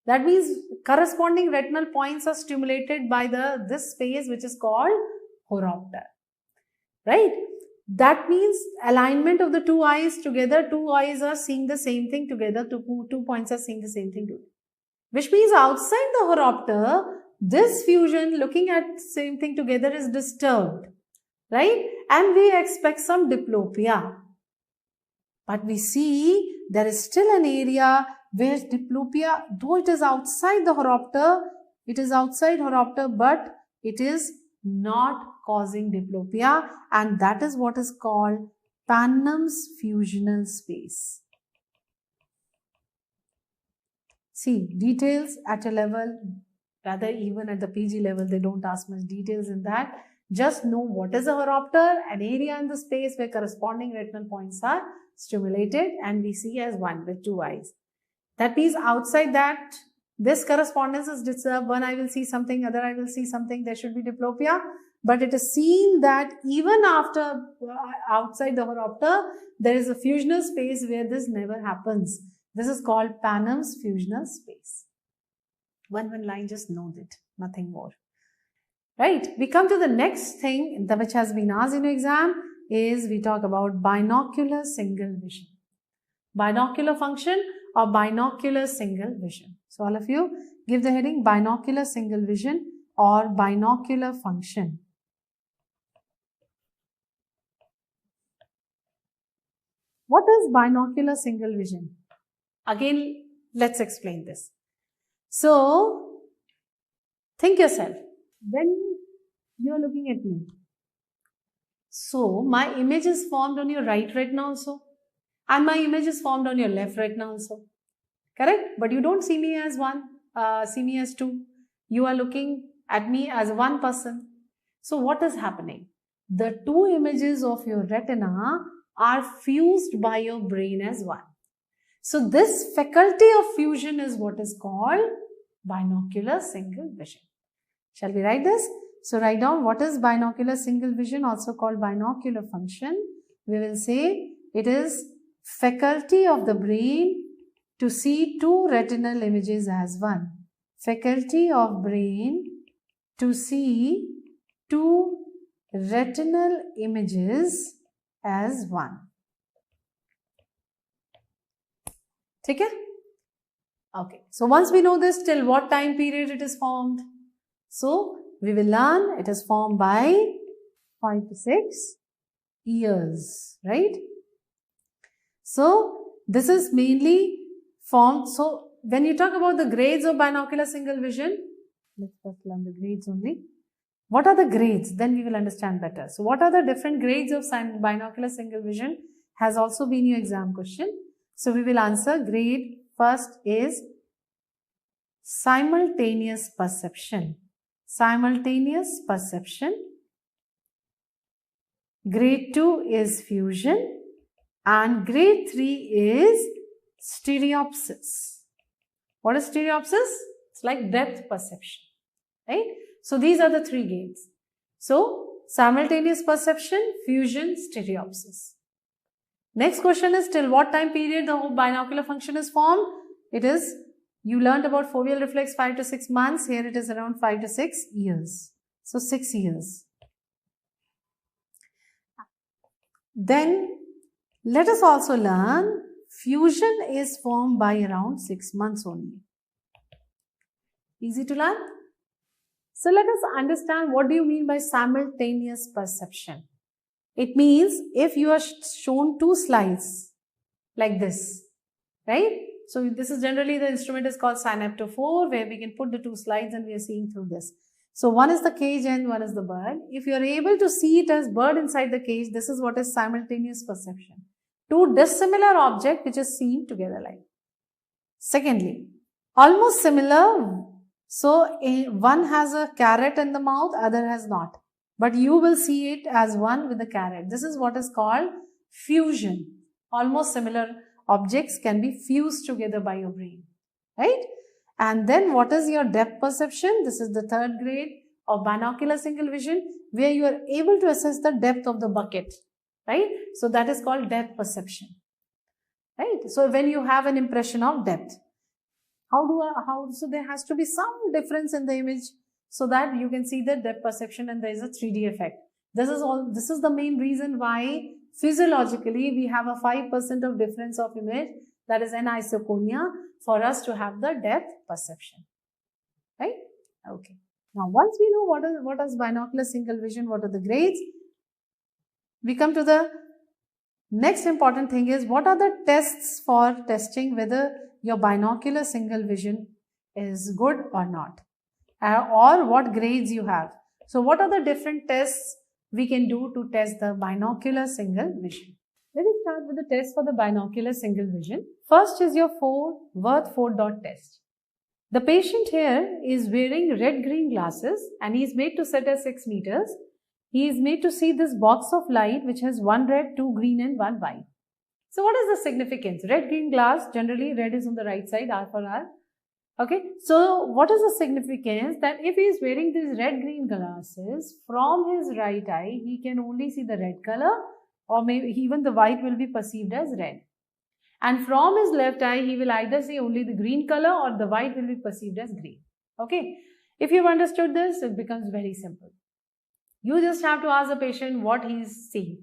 That means corresponding retinal points are stimulated by this space which is called horopter. Right? That means alignment of the two eyes together, two eyes are seeing the same thing together, two points are seeing the same thing together. Which means outside the horopter, this fusion looking at same thing together is disturbed. Right? And we expect some diplopia. But we see there is still an area where diplopia, though it is outside the horopter, but it is not causing diplopia, and that is what is called Panam's fusional space. See, details at a level, rather even at the PG level, they don't ask much details in that. Just know what is a horopter, an area in the space where corresponding retinal points are stimulated, and we see as one with two eyes. That means outside that, this correspondence is disturbed. One eye will see something, other eye will see something. There should be diplopia. But it is seen that even after outside the horopter, there is a fusional space where this never happens. This is called Panam's fusional space. One line, just know that, nothing more. Right? We come to the next thing which has been asked in your exam is we talk about binocular single vision. Binocular function or binocular single vision. So all of you give the heading binocular single vision or binocular function. What is binocular single vision? Again, let's explain this. So, think yourself, when you are looking at me, so my image is formed on your right retina also, and my image is formed on your left retina also. Correct? But you don't see me as one, see me as two. You are looking at me as one person. So what is happening? The two images of your retina are fused by your brain as one. So this faculty of fusion is what is called binocular single vision. Shall we write this? So write down what is binocular single vision, also called binocular function. We will say it is faculty of the brain to see two retinal images as one. Faculty of brain to see two retinal images as one. Okay? Okay. So once we know this, till what time period it is formed? So we will learn it is formed by 5 to 6 years, right? So this is mainly formed. So when you talk about the grades of binocular single vision, let's first learn the grades only. What are the grades? Then we will understand better. So what are the different grades of binocular single vision has also been your exam question. So we will answer grade first is simultaneous perception. Simultaneous perception. Grade 2 is fusion and grade 3 is stereopsis. What is stereopsis? It's like depth perception, right? So these are the three grades. So simultaneous perception, fusion, stereopsis. Next question is till what time period the binocular function is formed? It is, you learned about foveal reflex 5 to 6 months. Here it is around 5 to 6 years. So 6 years. Then let us also learn fusion is formed by around 6 months only. Easy to learn? So let us understand what do you mean by simultaneous perception. It means if you are shown two slides like this, right? So this is generally the instrument is called synaptophore, where we can put the two slides and we are seeing through this. So one is the cage and one is the bird. If you are able to see it as bird inside the cage, this is what is simultaneous perception. Two dissimilar objects which is seen together like. Secondly, almost similar. So one has a carrot in the mouth, other has not. But you will see it as one with the carrot. This is what is called fusion. Almost similar objects can be fused together by your brain, right? And then what is your depth perception? This is the third grade of binocular single vision, where you are able to assess the depth of the bucket, right? So that is called depth perception, right? So when you have an impression of depth, so there has to be some difference in the image so that you can see the depth perception and there is a 3D effect. This is the main reason why physiologically we have a 5% of difference of image, that is anisoconia, for us to have the depth perception, right? Okay. Now once we know what is binocular single vision, what are the grades, we come to the next important thing is what are the tests for testing whether your binocular single vision is good or not, or what grades you have. So what are the different tests we can do to test the binocular single vision? Let us start with the test for the binocular single vision. First is your Wirth 4 dot test. The patient here is wearing red-green glasses and he is made to sit at 6 meters. He is made to see this box of light which has one red, two green and one white. So what is the significance? Red-green glass, generally red is on the right side, R for R. Okay, so what is the significance? That if he is wearing these red-green glasses, from his right eye, he can only see the red color, or maybe even the white will be perceived as red. And from his left eye, he will either see only the green color or the white will be perceived as green. Okay, If you've understood this, it becomes very simple. You just have to ask the patient what he's seeing.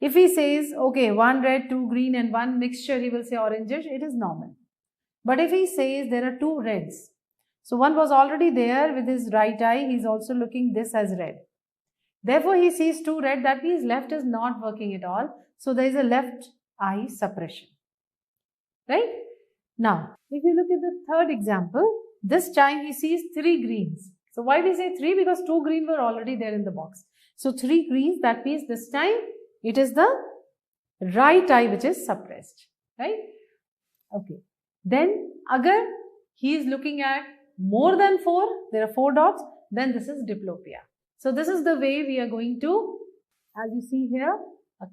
If he says, okay, 1 red, 2 green and 1 mixture, he will say orangish, it is normal. But if he says there are 2 reds, so one was already there with his right eye, he is also looking this as red. Therefore, he sees 2 red, that means left is not working at all. So there is a left eye suppression. Right? Now, if you look at the third example, this time he sees 3 greens. So why we say 3? Because 2 green were already there in the box. So 3 greens, that means this time it is the right eye which is suppressed. Right? Okay. Then, agar he is looking at more than 4, there are 4 dots, then this is diplopia. So this is the way we are going to, as you see here,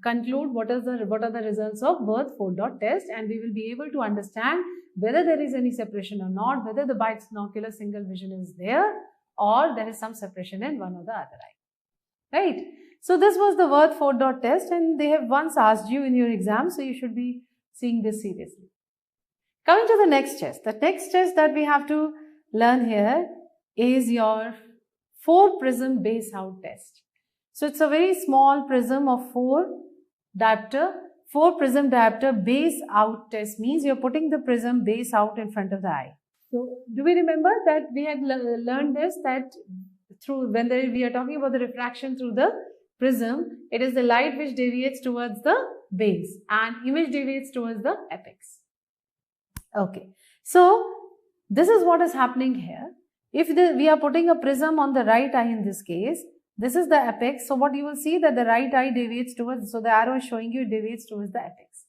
conclude what are the results of Wirth 4-dot test, and we will be able to understand whether there is any separation or not, whether the binocular single vision is there or there is some separation in one or the other eye. Right? So this was the Wirth 4-dot test, and they have once asked you in your exam, so you should be seeing this seriously. Coming to the next test. The next test that we have to learn here is your 4 prism base out test. So it's a very small prism of 4 diopter. 4 prism diopter base out test means you're putting the prism base out in front of the eye. So do we remember that we had learned this, that through when we are talking about the refraction through the prism, it is the light which deviates towards the base and image deviates towards the apex. Okay, so this is what is happening here. If we are putting a prism on the right eye in this case, this is the apex. So what you will see that the right eye deviates towards, so the arrow is showing you it deviates towards the apex.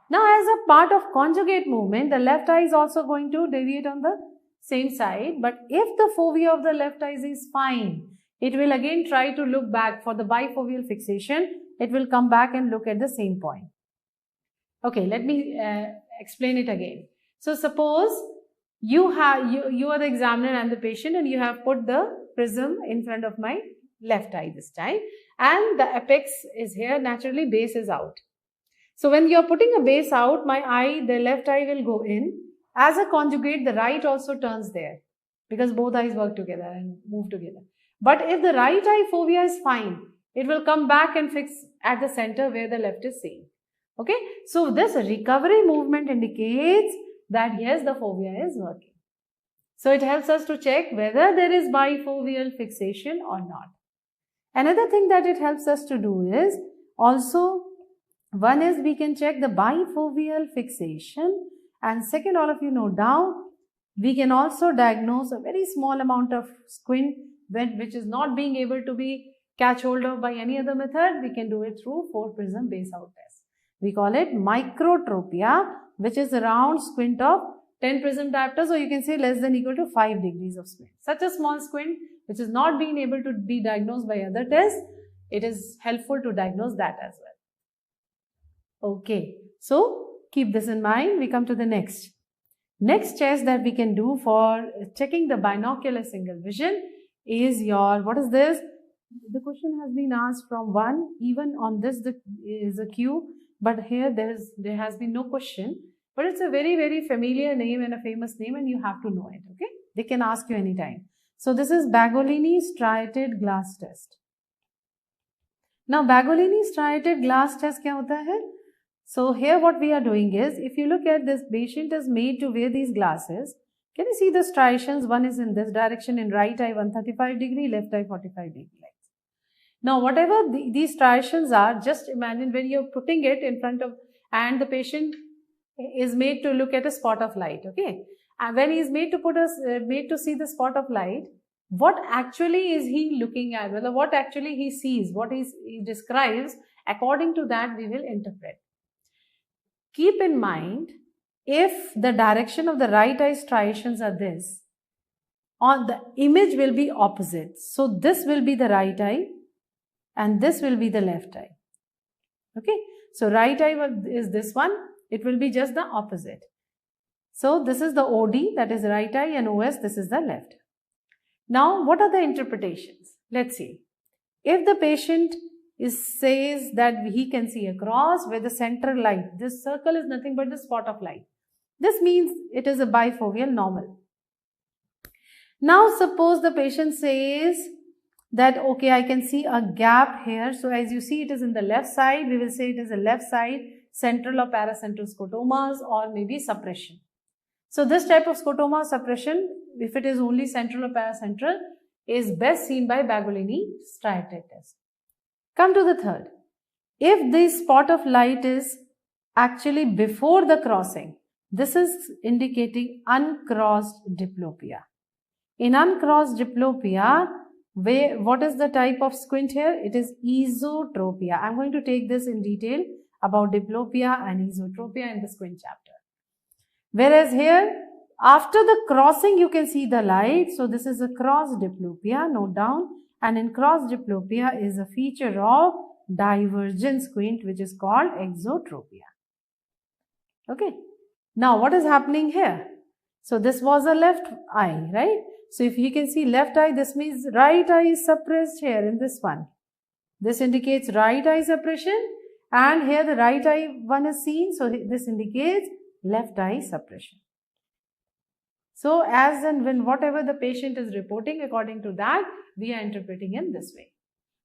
Now as a part of conjugate movement, the left eye is also going to deviate on the same side. But if the fovea of the left eye is fine, it will again try to look back for the bifoveal fixation. It will come back and look at the same point. Okay, let me explain it again. So suppose you are the examiner and the patient, and you have put the prism in front of my left eye this time, and the apex is here. Naturally, base is out. So when you are putting a base out, my eye, the left eye will go in. As a conjugate, the right also turns there because both eyes work together and move together. But if the right eye fovea is fine, it will come back and fix at the center where the left is seen. Okay, so this recovery movement indicates that yes, the fovea is working. So it helps us to check whether there is bifoveal fixation or not. Another thing that it helps us to do is also, one is we can check the bifoveal fixation, and second, all of you know down, we can also diagnose a very small amount of squint which is not being able to be catch hold of by any other method. We can do it through 4 prism base out test. We call it microtropia, which is around squint of 10 prism diopters, or you can say less than equal to 5 degrees of squint. Such a small squint which is not being able to be diagnosed by other tests, it is helpful to diagnose that as well. Okay, so keep this in mind. We come to the next. Next test that we can do for checking the binocular single vision is your, what is this? The question has been asked from 1, even on this is a Q, but here there has been no question, but it's a very, very familiar name and a famous name, and you have to know it, okay? They can ask you anytime. So this is Bagolini striated glass test. Now Bagolini striated glass test kya hota hai? So here what we are doing is, if you look at this, patient is made to wear these glasses. Can you see the striations? One is in this direction, in right eye 135 degree, left eye 45 degree. Now whatever these striations are, just imagine when you're putting it in front of, and the patient is made to look at a spot of light, okay? And when he is made to see the spot of light, what actually is he looking at? Well, what actually he sees, what he describes, according to that we will interpret. Keep in mind, if the direction of the right eye striations are this, on the image will be opposite. So this will be the right eye and this will be the left eye. Okay, so right eye is this one, it will be just the opposite. So this is the OD, that is right eye, and OS, this is the left. Now what are the interpretations? Let's see. If the patient says that he can see across where the central light, this circle is nothing but the spot of light. This means it is a bifoveal normal. Now suppose the patient says that, okay, I can see a gap here. So as you see, it is in the left side. We will say it is a left side central or paracentral scotomas, or maybe suppression. So this type of scotoma suppression, if it is only central or paracentral, is best seen by Bagolini striated test. Come to the third. If this spot of light is actually before the crossing, this is indicating uncrossed diplopia. In uncrossed diplopia, what is the type of squint here? It is esotropia. I'm going to take this in detail about diplopia and esotropia in the squint chapter. Whereas here, after the crossing, you can see the light. So this is a cross diplopia, note down. And in cross diplopia is a feature of divergent squint, which is called exotropia. Okay. Now, what is happening here? So this was a left eye, right? So if you can see left eye, this means right eye is suppressed here in this one. This indicates right eye suppression, and here the right eye one is seen. So this indicates left eye suppression. So as and when whatever the patient is reporting, according to that, we are interpreting in this way.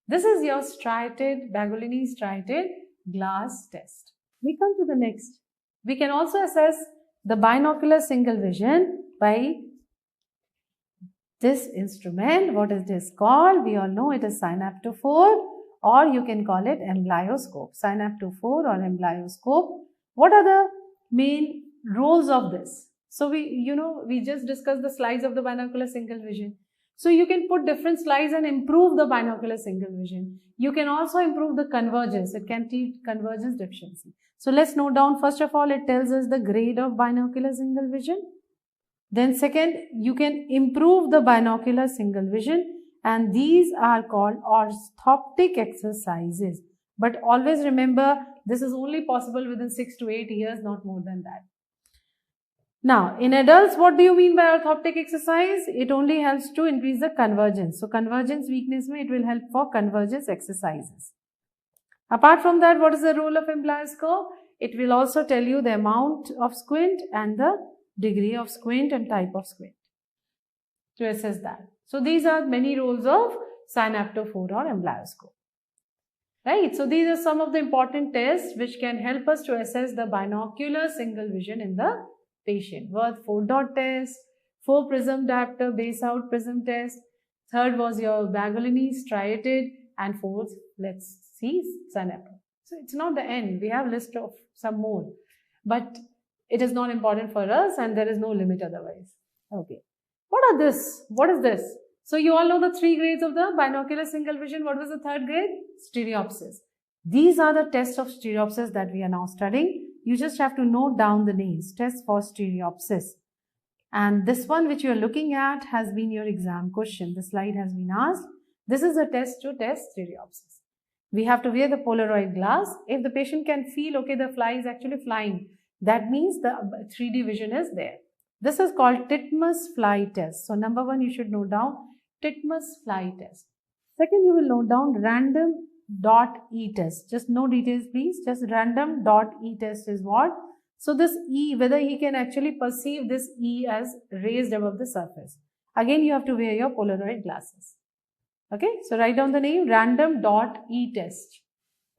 This is your striated, Bagolini striated glass test. We come to the next. We can also assess the binocular single vision by this instrument. What is this called? We all know it is synaptophore, or you can call it amblyoscope. Synaptophore or amblyoscope. What are the main roles of this? So we just discussed the slides of the binocular single vision. So you can put different slides and improve the binocular single vision. You can also improve the convergence. It can treat convergence deficiency. So let's note down, first of all, it tells us the grade of binocular single vision. Then second, you can improve the binocular single vision, and these are called orthoptic exercises. But always remember, this is only possible within 6 to 8 years, not more than that. Now, in adults, what do you mean by orthoptic exercise? It only helps to increase the convergence. So, convergence weakness, it will help for convergence exercises. Apart from that, what is the role of amblyoscope? It will also tell you the amount of squint and the degree of squint and type of squint to assess that. So, these are many roles of synaptophore or amblyoscope. Right? So, these are some of the important tests which can help us to assess the binocular single vision in the patient. Worth 4-dot test, 4-prism diopter base out prism test. Third was your Bagolini striated, and fourth, let's see, synapto. So it's not the end. We have a list of some more, but it is not important for us, and there is no limit otherwise. Okay. What are this? What is this? So you all know the 3 grades of the binocular single vision. What was the 3rd grade? Stereopsis. These are the tests of stereopsis that we are now studying. You just have to note down the names. Test for stereopsis. And this one which you are looking at has been your exam question. The slide has been asked. This is a test to test stereopsis. We have to wear the Polaroid glass. If the patient can feel, okay, the fly is actually flying, that means the 3D vision is there. This is called Titmus fly test. So number 1, you should note down Titmus fly test. Second, you will note down random dot E test. Just no details please. Just random dot E test is what? So this E, whether he can actually perceive this E as raised above the surface. Again, you have to wear your Polaroid glasses. Okay, so write down the name random dot E test.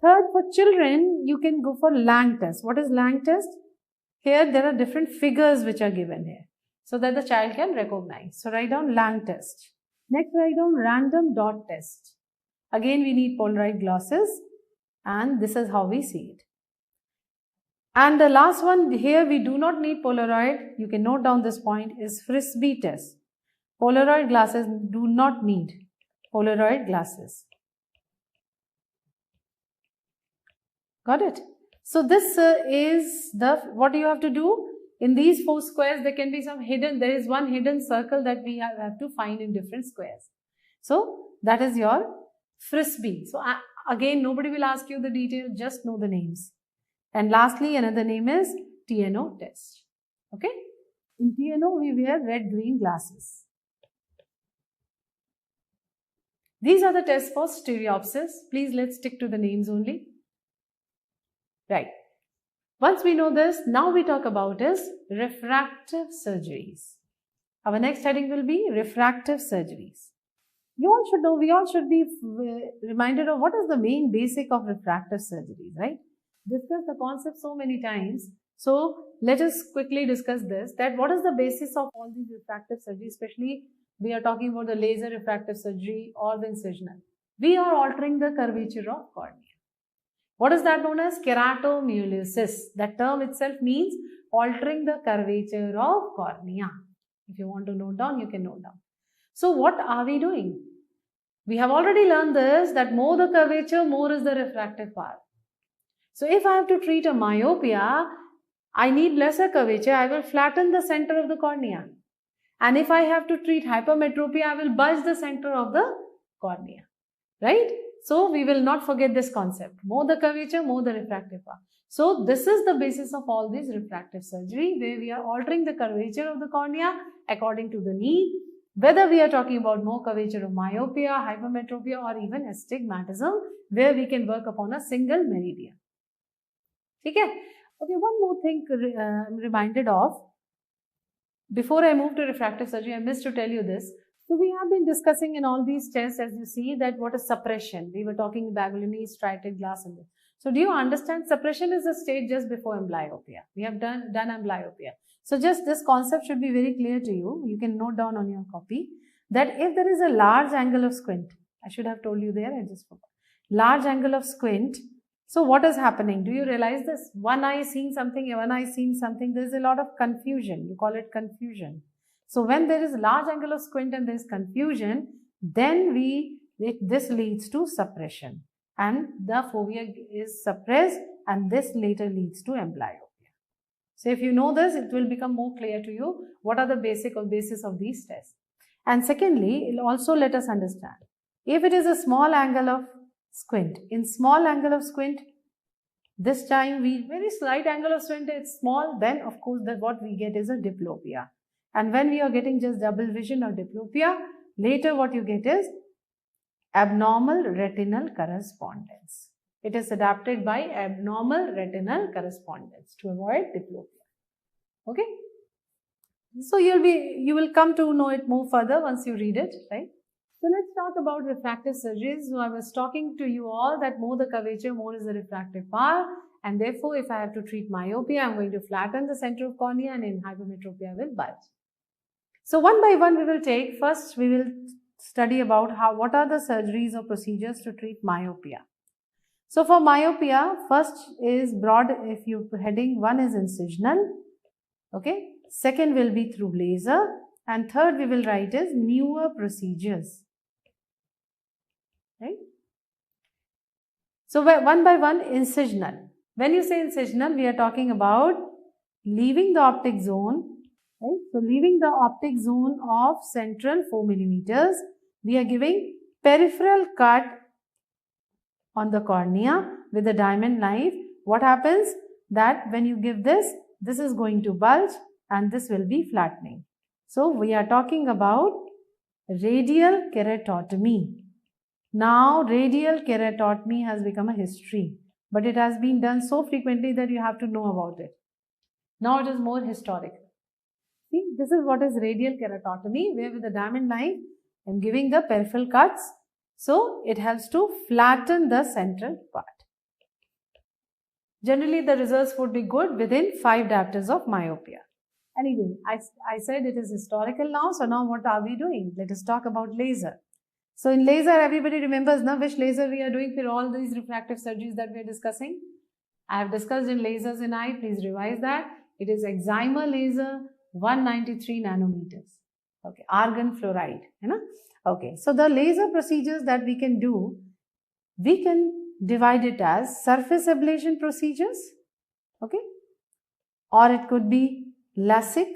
Third, for children, you can go for Lang test. What is Lang test? Here there are different figures which are given here so that the child can recognize. So write down Lang test. Next, write down random dot test. Again, we need Polaroid glasses, and this is how we see it. And the last one, here we do not need Polaroid. You can note down this point, is Frisbee test. Polaroid glasses do not need Polaroid glasses. Got it? So this is what you have to do. In these 4 squares, there can be some hidden, there is one hidden circle that we have to find in different squares. So that is your Frisbee. So again, nobody will ask you the detail, just know the names. And lastly, another name is TNO test. Okay? In TNO, we wear red-green glasses. These are the tests for stereopsis. Please, let's stick to the names only. Right. Once we know this, now we talk about is refractive surgeries. Our next heading will be refractive surgeries. You all should know, we all should be reminded of what is the main basic of refractive surgeries, right? Discussed the concept so many times. So let us quickly discuss this, that what is the basis of all these refractive surgeries, especially we are talking about the laser refractive surgery or the incisional. We are altering the curvature of cornea. What is that known as? Keratomyelitis. That term itself means altering the curvature of cornea. If you want to note down, you can note down. So what are we doing? We have already learned this, that more the curvature, more is the refractive power. So if I have to treat a myopia, I need lesser curvature, I will flatten the center of the cornea. And if I have to treat hypermetropia, I will bulge the center of the cornea. Right? So we will not forget this concept. More the curvature, more the refractive power. So this is the basis of all these refractive surgery, where we are altering the curvature of the cornea according to the need. Whether we are talking about more curvature of myopia, hypermetropia, or even astigmatism, where we can work upon a single meridian. Okay, one more thing I'm reminded of. Before I move to refractive surgery, I missed to tell you this. So we have been discussing in all these tests, as you see, that what is suppression. We were talking Baglioni, striated glass and this. So do you understand? Suppression is a stage just before amblyopia. We have done amblyopia. So just this concept should be very clear to you. You can note down on your copy that if there is a large angle of squint, I should have told you there, I just forgot. Large angle of squint. So what is happening? Do you realize this? One eye seeing something, one eye seeing something. There is a lot of confusion. You call it confusion. So when there is large angle of squint and there is confusion, then this leads to suppression, and the fovea is suppressed, and this later leads to amblyopia. So if you know this, it will become more clear to you what are the basis of these tests. And secondly, it will also let us understand, if it is a small angle of squint, in small angle of squint, this time very slight angle of squint, it's small, then of course what we get is a diplopia. And when we are getting just double vision or diplopia, later what you get is abnormal retinal correspondence. It is adapted by abnormal retinal correspondence to avoid diplopia. Okay? So you will come to know it more further once you read it, right? So let's talk about refractive surgeries. So I was talking to you all that more the curvature, more is the refractive power. And therefore, if I have to treat myopia, I'm going to flatten the center of cornea, and in hypermetropia, I will bulge. So one by one we will take. First we will study about what are the surgeries or procedures to treat myopia. So for myopia, first is broad, if you heading, one is incisional, okay, second will be through laser, and third we will write is newer procedures, right? So one by one, incisional. When you say incisional, we are talking about leaving the optic zone. Right? So leaving the optic zone of central 4 millimeters, we are giving peripheral cut on the cornea with a diamond knife. What happens? That when you give this is going to bulge and this will be flattening. So we are talking about radial keratotomy. Now radial keratotomy has become a history, but it has been done so frequently that you have to know about it. Now it is more historical. See, this is what is radial keratotomy, where with a diamond knife I am giving the peripheral cuts. So it helps to flatten the central part. Generally the results would be good within 5 diopters of myopia. Anyway, I said it is historical now. So now what are we doing? Let us talk about laser. So in laser, everybody remembers now which laser we are doing for all these refractive surgeries that we are discussing. I have discussed in lasers in eye. Please revise that. It is excimer laser, 193 nanometers. Okay, argon fluoride. You know? Okay, so the laser procedures that we can do, we can divide it as surface ablation procedures. Okay, or it could be LASIK.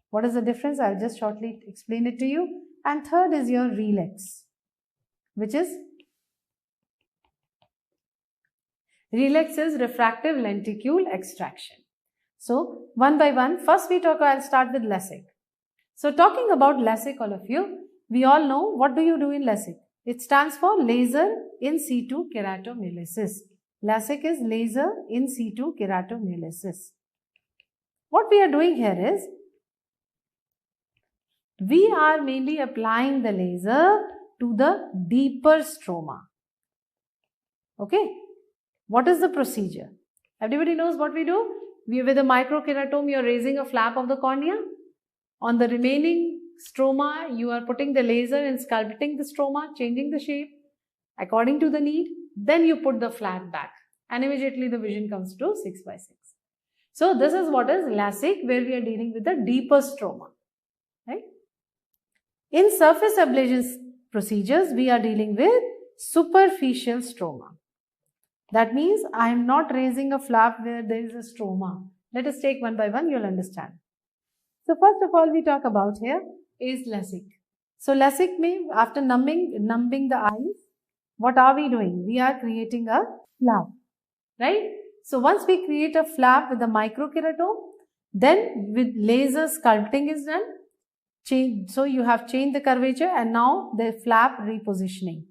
What is the difference? I'll just shortly explain it to you. And third is your RELEX, which is refractive lenticule extraction. So one by one, first I'll start with LASIK. So talking about LASIK, all of you, we all know what do you do in LASIK? It stands for laser in situ keratomyolysis. LASIK is laser in situ keratomyolysis. What we are doing here is, We are mainly applying the laser to the deeper stroma. Okay, what is the procedure? Everybody knows what we do. With a microkeratome, you are raising a flap of the cornea. On the remaining stroma, you are putting the laser and sculpting the stroma, changing the shape according to the need. Then you put the flap back and immediately the vision comes to 6/6. So this is what is LASIK, where we are dealing with the deeper stroma, right? In surface ablation procedures, we are dealing with superficial stroma. That means I am not raising a flap where there is a stroma. Let us take one by one, you'll understand. So first of all, we talk about here is LASIK. So LASIK means after numbing the eyes, what are we doing? We are creating a flap, right? So once we create a flap with a microkeratome, then with laser sculpting is done. So you have changed the curvature and now the flap repositioning.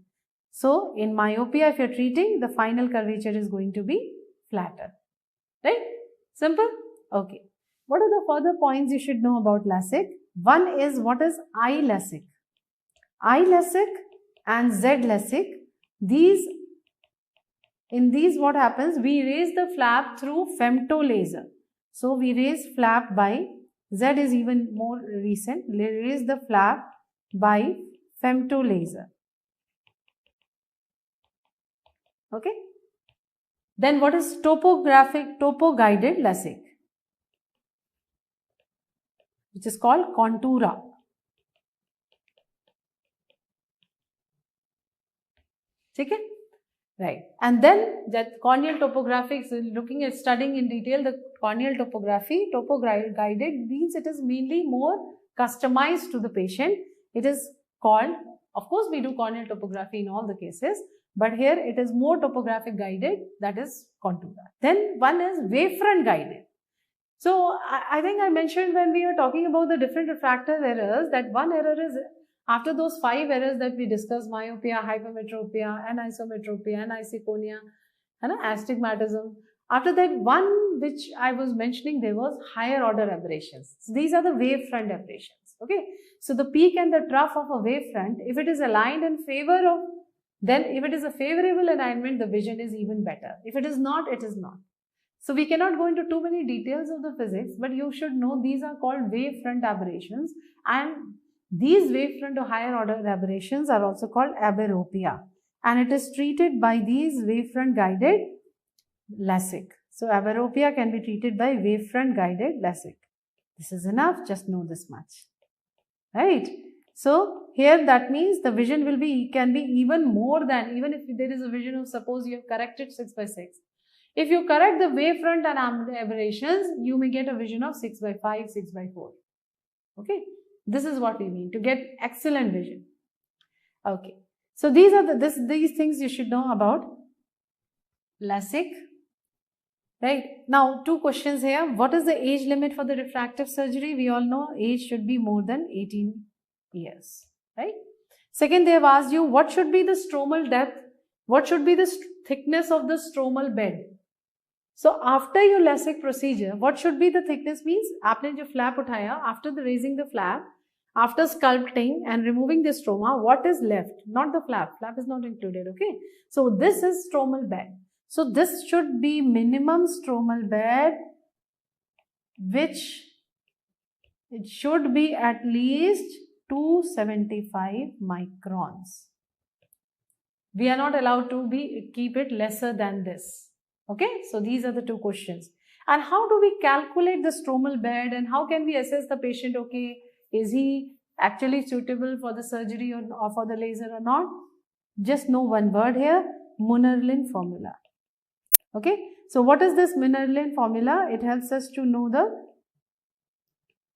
So in myopia, if you're treating, the final curvature is going to be flatter, right? Simple? Okay. What are the further points you should know about LASIK? One is, what is eye LASIK? Eye LASIK and Z LASIK, in these what happens? We raise the flap through femto laser. So we raise flap by, Z is even more recent, raise the flap by femto laser. Okay. Then what is topo guided LASIK, which is called Contura. Okay? Right. And then that corneal topographic, so looking at studying in detail the corneal topography, topo guided means it is mainly more customized to the patient. It is called, of course we do corneal topography in all the cases, but here it is more topographic guided, that is Contura. Then one is wavefront guided. So I think I mentioned when we were talking about the different refractive errors that one error is, after those 5 errors that we discussed, myopia, hypermetropia, anisometropia, aniseikonia, and astigmatism. After that, one which I was mentioning, there was higher order aberrations. So these are the wavefront aberrations. Okay. So the peak and the trough of a wavefront, if it is aligned in favor of, then if it is a favorable alignment, the vision is even better. If it is not, it is not. So we cannot go into too many details of the physics, but you should know these are called wavefront aberrations, and these wavefront or higher order aberrations are also called aberopia, and it is treated by these wavefront guided LASIK. So aberopia can be treated by wavefront guided LASIK. This is enough, just know this much, right? So here that means the vision can be even more than, even if there is a vision of, suppose you have corrected 6/6. If you correct the wavefront and aberrations, you may get a vision of 6/5, 6/4. Okay. This is what we mean, to get excellent vision. Okay. So these are these things you should know about LASIK. Right. Now, 2 questions here. What is the age limit for the refractive surgery? We all know age should be more than 18 years. Right. Second, they have asked you, what should be the stromal depth? What should be the thickness of the stromal bed? So after your LASIK procedure, what should be the thickness? Means आपने जो flap उठाया, after the raising the flap, after sculpting and removing the stroma, what is left? Not the flap. Flap is not included. Okay. So this is stromal bed. So this should be minimum stromal bed, which it should be at least 275 microns. We are not allowed to keep it lesser than this. Okay. So these are the 2 questions. And how do we calculate the stromal bed, and how can we assess the patient? Okay, is he actually suitable for the surgery or for the laser or not? Just know one word here, Munerlin formula. Okay. So what is this Munerlin formula? It helps us to know the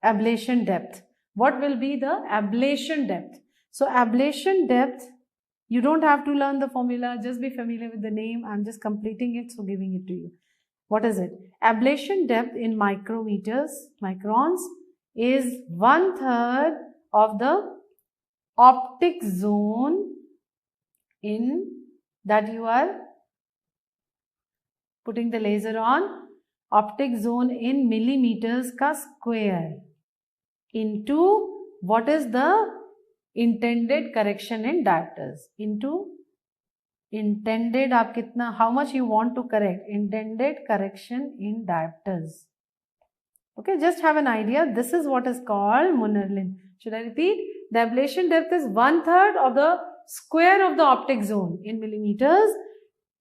ablation depth. What will be the ablation depth? So ablation depth, you don't have to learn the formula, just be familiar with the name. I'm just completing it, so giving it to you. What is it? Ablation depth in microns, is 1/3 of the optic zone in that you are putting the laser on, optic zone in millimeters ka square into what is the intended correction in diopters into intended आप कितना, how much you want to correct, intended correction in diopters. Okay, just have an idea. This is what is called Muller-Lin. Should I repeat? The ablation depth is 1/3 of the square of the optic zone in millimeters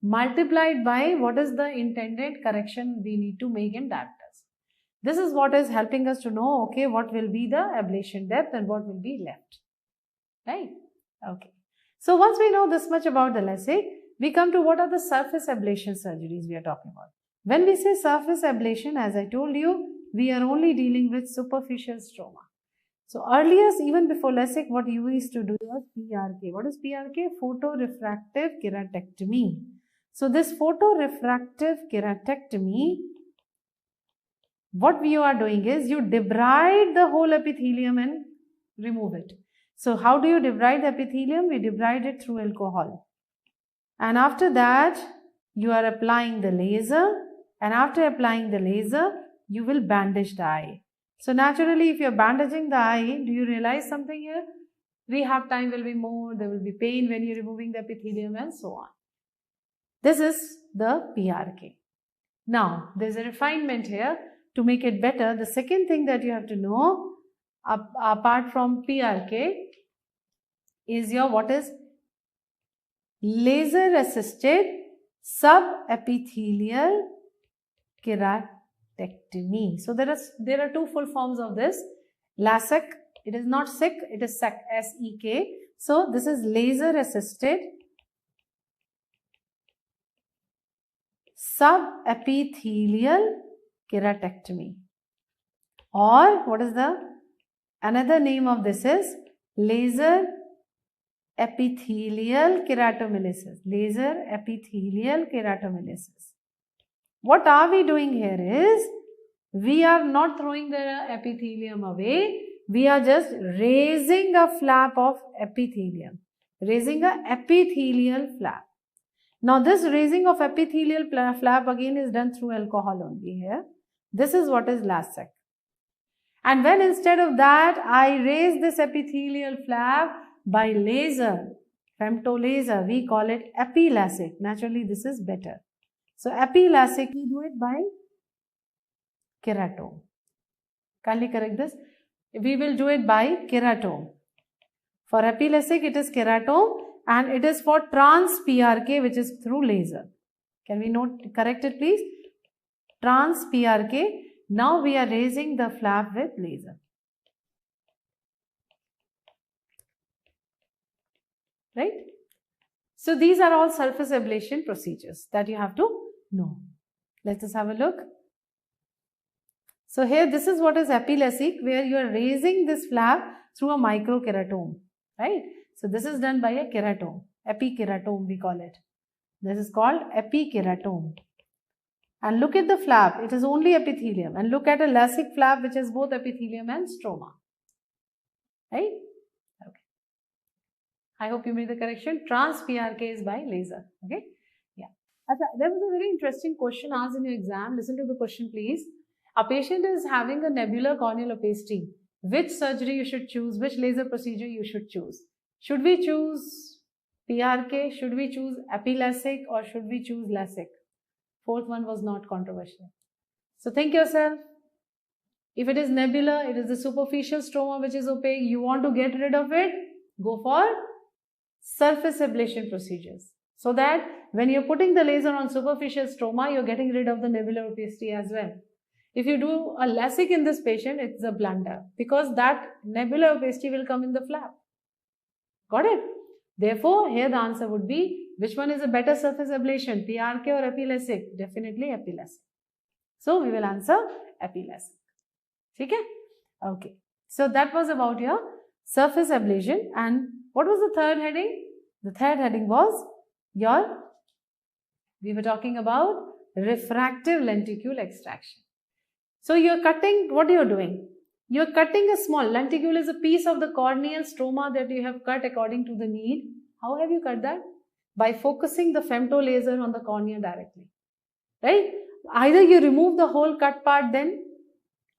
multiplied by what is the intended correction we need to make in diopters. This is what is helping us to know, okay, what will be the ablation depth and what will be left. Right? Okay. So once we know this much about the LASIK, we come to what are the surface ablation surgeries we are talking about. When we say surface ablation, as I told you, we are only dealing with superficial stroma. So earlier, even before LASIK, what you used to do was PRK. What is PRK? Photorefractive keratectomy. So this photorefractive keratectomy, what we are doing is you debride the whole epithelium and remove it. So how do you debride the epithelium? We debride it through alcohol. And after that, you are applying the laser. And after applying the laser, you will bandage the eye. So naturally, if you are bandaging the eye, do you realize something here? Rehab time will be more, there will be pain when you are removing the epithelium and so on. This is the PRK. Now, there is a refinement here to make it better. The second thing that you have to know, apart from PRK, is your what is laser assisted subepithelial keratectomy. So there are two full forms of this. LASIK, it is not SIK, it is SEK, S-E-K. So this is laser assisted subepithelial keratectomy, or what is the another name of this is laser epithelial keratomyelitis. Laser epithelial keratomyelitis. What are we doing here is, we are not throwing the epithelium away, we are just raising a flap of epithelium, raising a epithelial flap. Now this raising of epithelial flap again is done through alcohol only here. This is what is LASIK. And when instead of that I raise this epithelial flap by laser, femtolaser, we call it epi-LASIK. Naturally this is better. So epi-LASIK, we do it by keratome. Kindly correct this. We will do it by keratome. For epi-LASIK it is keratome, and it is for trans-PRK, which is through laser. Can we correct it please? Trans-PRK. Now we are raising the flap with laser. Right? So these are all surface ablation procedures that you have to know. Let us have a look. So here this is what is epi-LASIK, where you are raising this flap through a microkeratome. Right? So this is done by a keratome, epikeratome we call it. This is called epikeratome. And look at the flap, it is only epithelium. And look at a LASIK flap which is both epithelium and stroma. Right? Okay. I hope you made the correction. Trans-PRK is by laser. Okay? Yeah. There was a very interesting question asked in your exam. Listen to the question please. A patient is having a nebular corneal opacity. Which surgery you should choose? Which laser procedure you should choose? Should we choose PRK? Should we choose epi-LASIK? Or should we choose LASIK? Fourth one was not controversial. So think yourself. If it is nebular, it is the superficial stroma which is opaque. You want to get rid of it? Go for surface ablation procedures. So that when you're putting the laser on superficial stroma, you're getting rid of the nebular opacity as well. If you do a LASIK in this patient, it's a blunder, because that nebular opacity will come in the flap. Got it? Therefore, here the answer would be, which one is a better surface ablation, PRK or epi-LASIK? Definitely epi-LASIK. So we will answer epi-LASIK. Okay? Okay. So that was about your surface ablation. And what was the third heading? The third heading was we were talking about refractive lenticule extraction. So you're cutting, what you're doing? You're cutting a small, lenticule is a piece of the corneal stroma that you have cut according to the need. How have you cut that? By focusing the femtolaser on the cornea directly. Right? Either you remove the whole cut part then,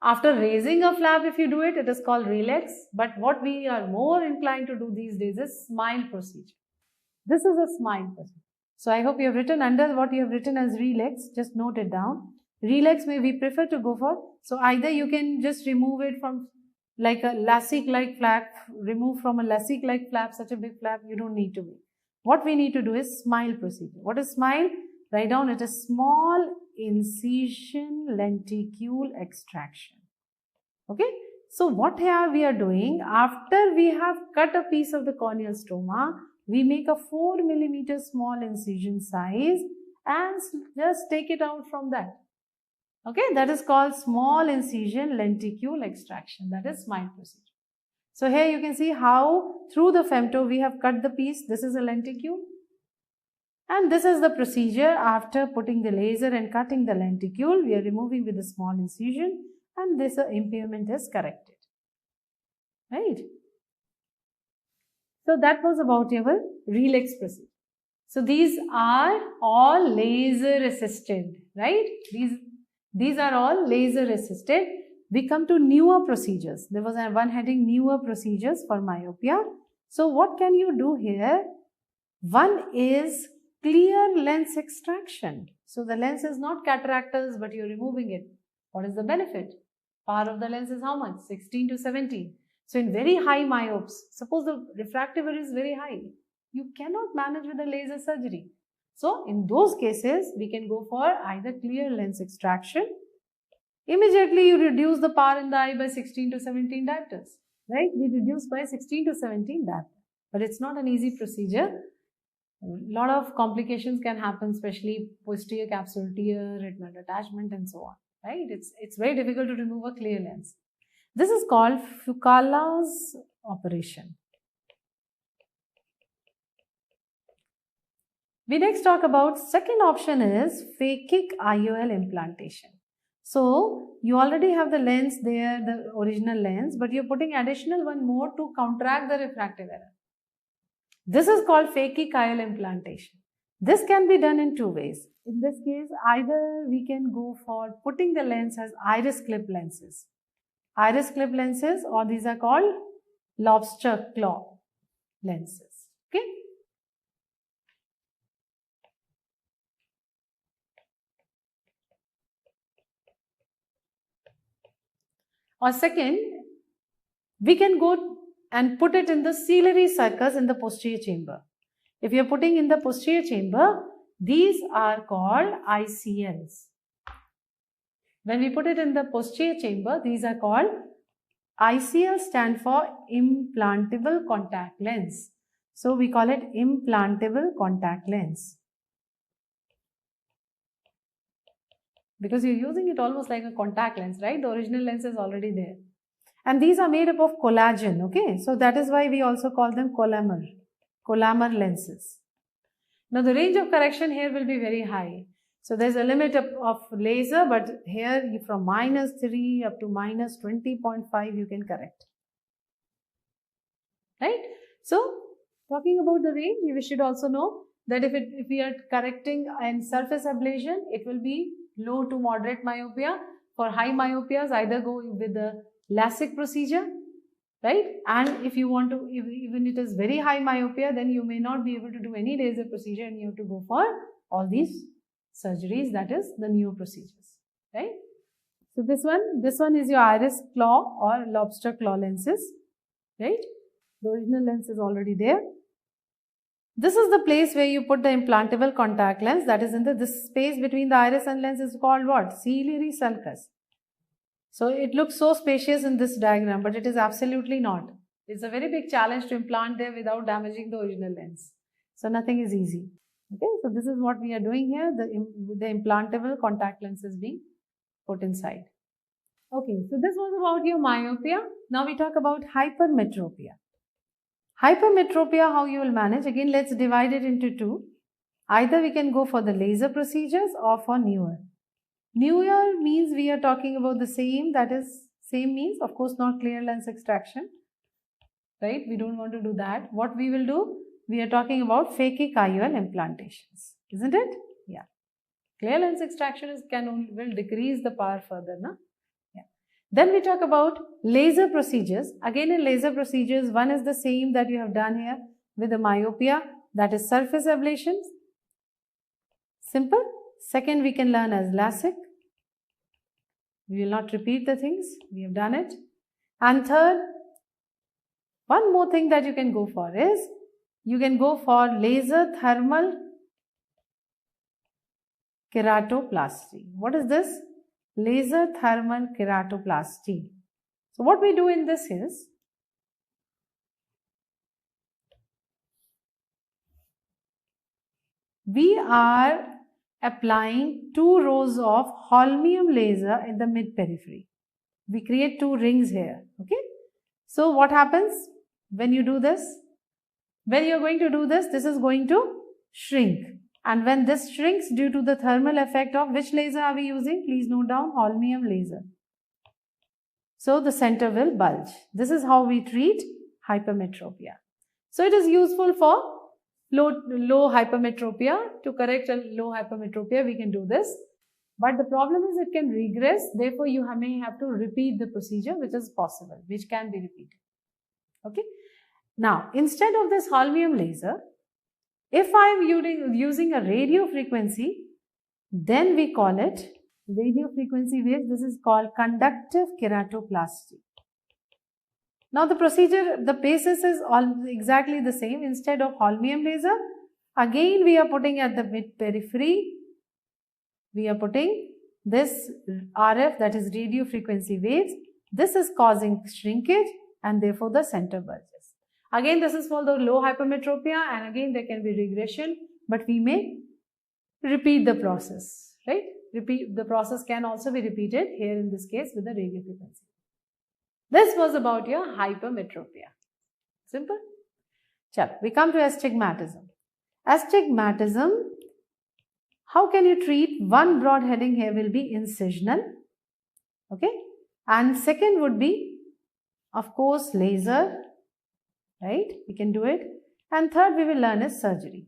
After raising a flap, if you do it, it is called relax. But what we are more inclined to do these days is smile procedure. This is a smile procedure. So I hope you have written under what you have written as relax. Just note it down. Relax may we prefer to go for. So either you can just remove it from like a elastic-like flap, remove from a elastic-like flap, such a big flap, you don't need to be. What we need to do is smile procedure. What is smile? Write down it is small incision lenticule extraction. Okay. So what here we are doing, after we have cut a piece of the corneal stroma, we make a 4 mm small incision size and just take it out from that. Okay, that is called small incision lenticule extraction. That is smile procedure. So here you can see how through the femto we have cut the piece. This is a lenticule. And this is the procedure after putting the laser and cutting the lenticule. We are removing with a small incision and this impairment is corrected. Right? So that was about your relax procedure. So these are all laser assisted, right? These are all laser assisted. We come to newer procedures. There was one heading newer procedures for myopia. So what can you do here? One is clear lens extraction. So the lens is not cataractous, but you're removing it. What is the benefit? Power of the lens is how much? 16 to 17. So in very high myopes, suppose the refractive error is very high, you cannot manage with a laser surgery. So in those cases, we can go for either clear lens extraction. Immediately you reduce the power in the eye by 16 to 17 diopters, right? We reduce by 16 to 17 diopters. But it's not an easy procedure. A lot of complications can happen, especially posterior capsule tear, retinal detachment and so on, right? It's very difficult to remove a clear lens. This is called Fucala's operation. We next talk about second option is phakic IOL implantation. So you already have the lens there, the original lens, but you're putting additional one more to counteract the refractive error. This is called phakic IOL implantation. This can be done in two ways. In this case, either we can go for putting the lens as iris clip lenses. Iris clip lenses, or these are called lobster claw lenses. Okay. Or second, we can go and put it in the ciliary sulcus in the posterior chamber. If you are putting in the posterior chamber, these are called ICLs. When we put it in the posterior chamber, these are called ICL, stand for implantable contact lens. So we call it implantable contact lens. Because you're using it almost like a contact lens, right? The original lens is already there. And these are made up of collagen, okay? So that is why we also call them collamer lenses. Now the range of correction here will be very high. So there's a limit of laser, but here from -3 up to -20.5 you can correct. Right? So talking about the range, we should also know that if we are correcting in surface ablation, it will be low to moderate myopia. For high myopias, either go with the LASIK procedure, right? And if you want to, even it is very high myopia, then you may not be able to do any laser procedure and you have to go for all these surgeries, that is the new procedures, right? So this one is your iris claw or lobster claw lenses, right? The original lens is already there. This is the place where you put the implantable contact lens, that is in this space between the iris and lens is called what? Ciliary sulcus. So it looks so spacious in this diagram, but it is absolutely not. It's a very big challenge to implant there without damaging the original lens. So nothing is easy. Okay, so this is what we are doing here. The implantable contact lens is being put inside. Okay, so this was about your myopia. Now we talk about hypermetropia. Hypermetropia, how you will manage? Again, let's divide it into two. Either we can go for the laser procedures or for newer. Newer means we are talking about the same, that is same means, of course not clear lens extraction, right? We don't want to do that. What we will do? We are talking about phakic IOL implantations, isn't it? Yeah. Clear lens extraction will decrease the power further, na? Yeah. Then we talk about laser procedures. Again, in laser procedures, one is the same that you have done here with the myopia, that is surface ablation. Simple. Second, we can learn as LASIK. We will not repeat the things, we have done it. And third, one more thing that you can go for is, you can go for laser thermal keratoplasty. What is this? Laser thermal keratoplasty. So what we do in this is, we are applying 2 rows of holmium laser in the mid periphery. We create 2 rings here. Okay. So what happens when you do this? When you are going to do this, this is going to shrink. And when this shrinks due to the thermal effect of which laser are we using? Please note down, holmium laser. So the center will bulge. This is how we treat hypermetropia. So it is useful for low hypermetropia. To correct a low hypermetropia, we can do this. But the problem is it can regress. Therefore, you may have to repeat the procedure, which is possible, which can be repeated. Okay. Now, instead of this holmium laser, if I am using a radio frequency, then we call it radio frequency waves. This is called conductive keratoplasty. Now the procedure, the basis is all exactly the same. Instead of holmium laser, again we are putting at the mid periphery, we are putting this RF, that is radio frequency waves. This is causing shrinkage and therefore the center bulges. Again, this is for the low hypermetropia, and again there can be regression, but we may repeat the process, right? The process can also be repeated here in this case with the radio frequency. This was about your hypermetropia. Simple. Chalo, we come to astigmatism. Astigmatism, how can you treat? One broad heading here will be incisional. Okay. And second would be, of course, laser. Right? We can do it. And third we will learn is surgery.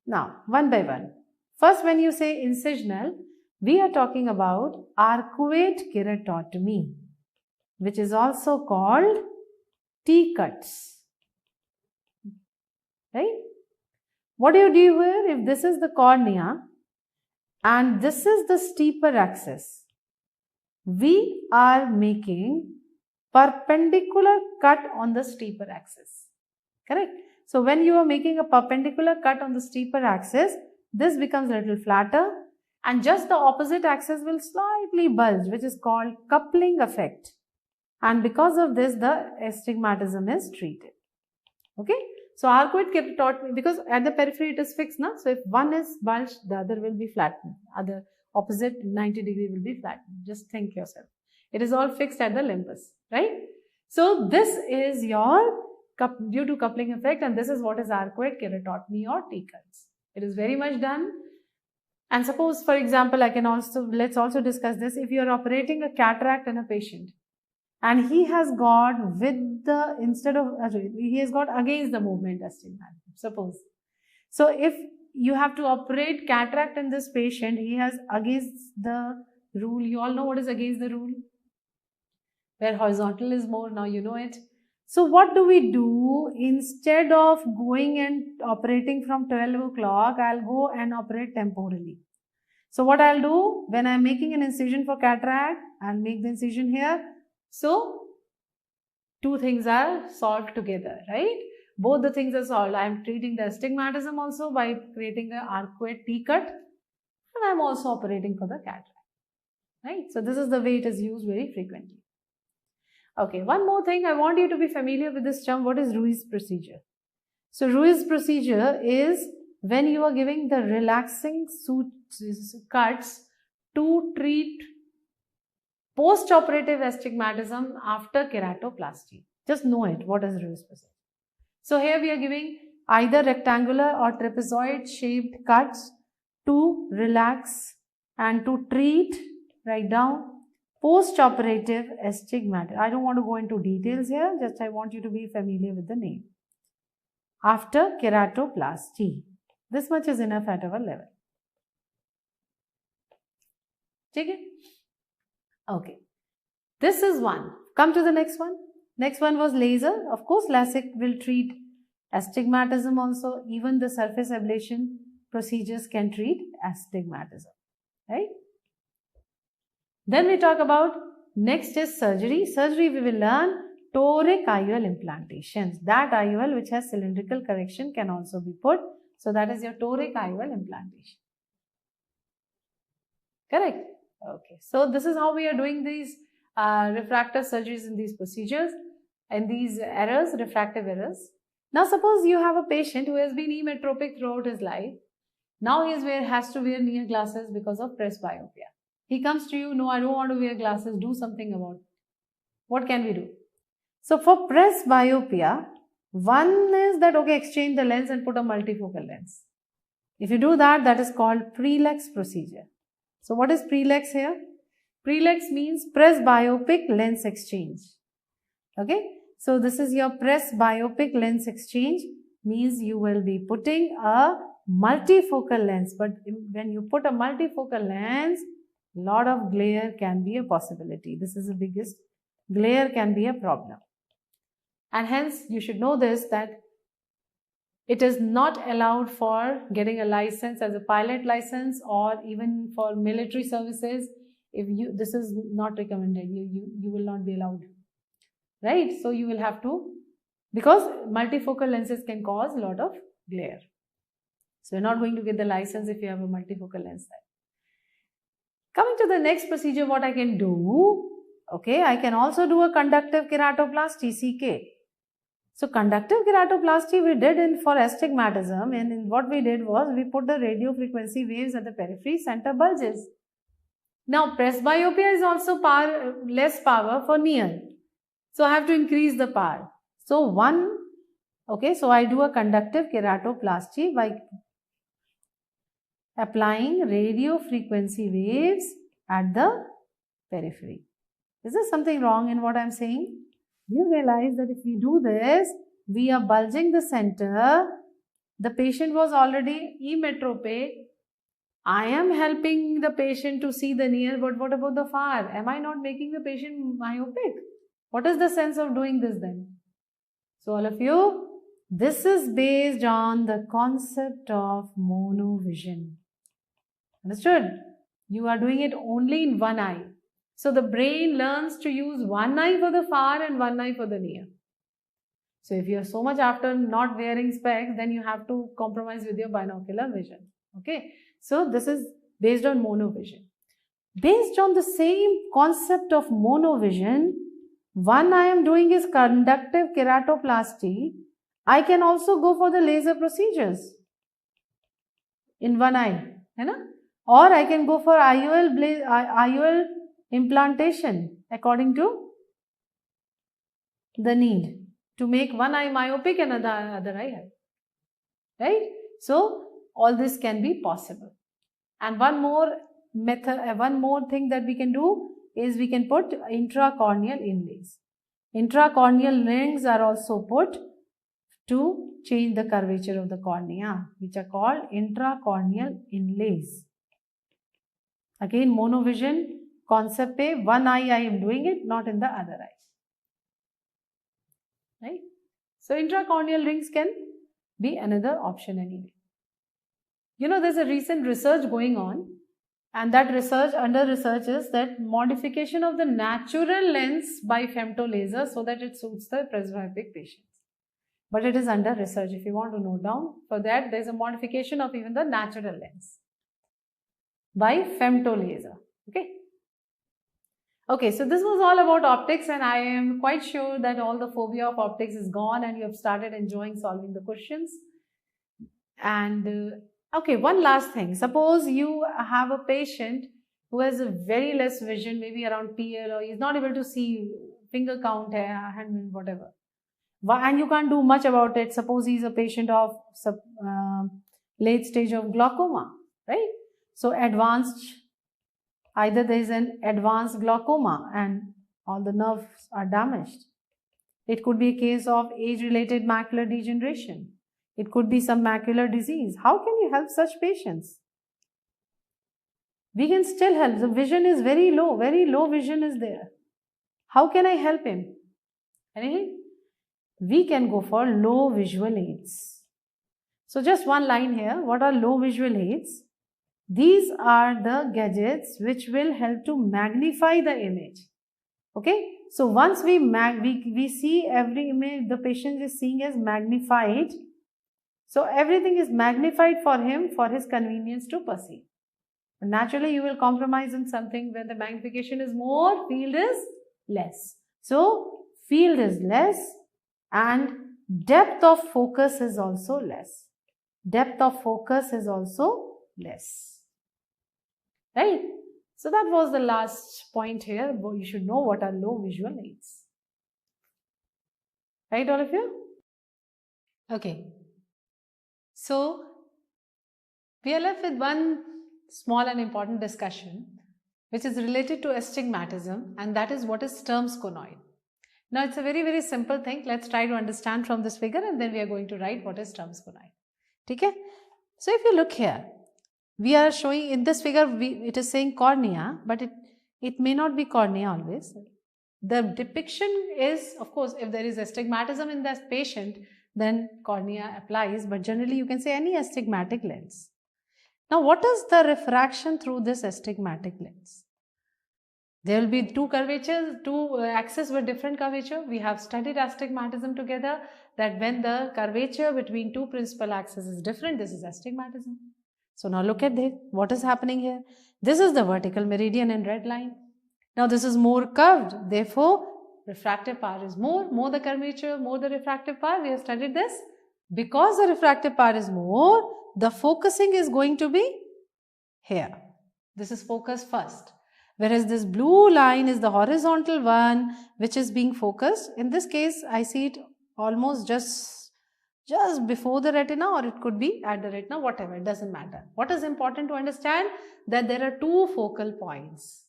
Now, one by one. First, when you say incisional, we are talking about arcuate keratotomy, which is also called T-cuts. Right? What do you do here? If this is the cornea and this is the steeper axis, we are making perpendicular cut on the steeper axis. Correct? So when you are making a perpendicular cut on the steeper axis, this becomes a little flatter and just the opposite axis will slightly bulge, which is called coupling effect. And because of this, the astigmatism is treated. Okay? So arcuate keratotomy, because at the periphery it is fixed, na? So if one is bulged, the other will be flattened. Other opposite 90 degree will be flattened. Just think yourself. It is all fixed at the limbus, right? So this is your due to coupling effect, and this is what is arcuate keratotomy or T-cuts. It is very much done. And suppose, for example, let's also discuss this. If you are operating a cataract in a patient and he has got he has got against the movement astigmatism, suppose. So if you have to operate cataract in this patient, he has against the rule. You all know what is against the rule? Where horizontal is more, now you know it. So what do we do? Instead of going and operating from 12 o'clock, I'll go and operate temporally. So what I'll do, when I'm making an incision for cataract, I'll make the incision here. So two things are solved together, right? Both the things are solved. I'm treating the astigmatism also by creating an arcuate T-cut, and I'm also operating for the cataract, right? So this is the way it is used very frequently. Okay, one more thing, I want you to be familiar with this term. What is Ruiz procedure? So Ruiz procedure is when you are giving the relaxing cuts to treat post-operative astigmatism after keratoplasty. Just know it, what is Ruiz procedure. So here we are giving either rectangular or trapezoid shaped cuts to relax and to treat, write down, post-operative astigmatism. I don't want to go into details here, just I want you to be familiar with the name. After keratoplasty. This much is enough at our level. Okay? This is one. Come to the next one. Next one was laser. Of course, LASIK will treat astigmatism also. Even the surface ablation procedures can treat astigmatism, right? Then we talk about next is surgery. Surgery we will learn toric IOL implantations. That IOL which has cylindrical correction can also be put. So that is your toric IOL implantation. Correct? Okay. So this is how we are doing these refractive surgeries in these procedures and these errors, refractive errors. Now suppose you have a patient who has been emetropic throughout his life. Now he has to wear near glasses because of presbyopia. He comes to you, no, I don't want to wear glasses, do something about it. What can we do? So for presbyopia, one is that, okay, exchange the lens and put a multifocal lens. If you do that, that is called PRELEX procedure. So what is PRELEX here? PRELEX means presbyopic lens exchange. Okay. So this is your presbyopic lens exchange, means you will be putting a multifocal lens. But when you put a multifocal lens, lot of glare can be a possibility. This is the biggest. Glare can be a problem. And hence you should know this, that it is not allowed for getting a license as a pilot license or even for military services. If you, this is not recommended, you will not be allowed, right? So you will have to, because multifocal lenses can cause a lot of glare. So you're not going to get the license if you have a multifocal lens. Coming to the next procedure, what I can do, okay, I can also do a conductive keratoplasty, CK. So conductive keratoplasty we did for astigmatism, and what we did was we put the radio frequency waves at the periphery, center bulges. Now presbyopia is also less power for near. So I have to increase the power. So so I do a conductive keratoplasty by applying radio frequency waves at the periphery. Is there something wrong in what I am saying? Do you realize that if we do this, we are bulging the center. The patient was already emetropic. I am helping the patient to see the near, but what about the far? Am I not making the patient myopic? What is the sense of doing this then? So all of you, this is based on the concept of monovision. Understood? You are doing it only in one eye. So the brain learns to use one eye for the far and one eye for the near. So if you are so much after not wearing specs, then you have to compromise with your binocular vision. Okay. So this is based on monovision. Based on the same concept of monovision, one I am doing is conductive keratoplasty. I can also go for the laser procedures in one eye. Or I can go for IOL implantation according to the need to make one eye myopic and other eye high. Right? So all this can be possible. And one more method, one more thing that we can do is we can put intracorneal inlays. Intracorneal rings are also put to change the curvature of the cornea, which are called intracorneal inlays. Again, monovision concept pe one eye I am doing it, not in the other eye. Right? So intracorneal rings can be another option anyway. There's a recent research going on, and that under research is that modification of the natural lens by femtolaser so that it suits the presbyopic patients. But it is under research. If you want to note down, for that there's a modification of even the natural lens by femtolaser. Okay, so this was all about optics, and I am quite sure that all the phobia of optics is gone and you have started enjoying solving the questions. And okay, one last thing. Suppose you have a patient who has a very less vision, maybe around PL, or he's not able to see, finger count, hand, whatever. And you can't do much about it. Suppose he's a patient of late stage of glaucoma, right? So either there is an advanced glaucoma and all the nerves are damaged. It could be a case of age-related macular degeneration. It could be some macular disease. How can you help such patients? We can still help. The vision is very low vision is there. How can I help him? Anything? We can go for low visual aids. So just one line here. What are low visual aids? These are the gadgets which will help to magnify the image. Okay. So once we see every image the patient is seeing as magnified. So everything is magnified for him for his convenience to perceive. Naturally, you will compromise on something when the magnification is more, field is less. So field is less and depth of focus is also less. Depth of focus is also less. Right? So that was the last point here. You should know what are low visual aids. Right, all of you? Okay. So we are left with one small and important discussion which is related to astigmatism, and that is what is Sturm's conoid. Now it's a very, very simple thing. Let's try to understand from this figure and then we are going to write what is Sturm's conoid. Okay? So if you look here, we are showing in this figure, it is saying cornea, but it may not be cornea always. The depiction is, of course, if there is astigmatism in this patient, then cornea applies, but generally you can say any astigmatic lens. Now what is the refraction through this astigmatic lens? There will be two curvatures, two axes with different curvature. We have studied astigmatism together, that when the curvature between two principal axes is different, this is astigmatism. So now look at this, what is happening here? This is the vertical meridian in red line. Now this is more curved, therefore refractive power is more the curvature, more the refractive power. We have studied this. Because the refractive power is more, the focusing is going to be here. This is focus first. Whereas this blue line is the horizontal one which is being focused. In this case, I see it almost just before the retina, or it could be at the retina, whatever, it doesn't matter. What is important to understand? That there are two focal points.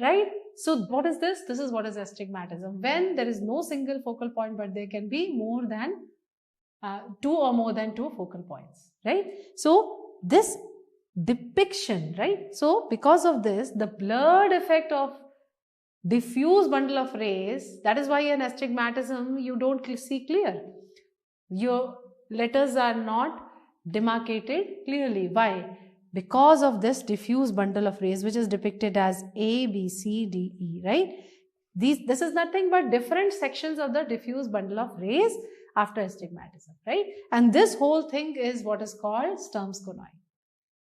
Right? So what is this? This is what is astigmatism. When there is no single focal point, but there can be more than two or more than two focal points. Right? So this depiction, right? So because of this, the blurred effect of diffuse bundle of rays, that is why in astigmatism you don't see clear. Your letters are not demarcated clearly. Why? Because of this diffuse bundle of rays which is depicted as A, B, C, D, E, right? This is nothing but different sections of the diffuse bundle of rays after astigmatism, right? And this whole thing is what is called Sturm's conoid.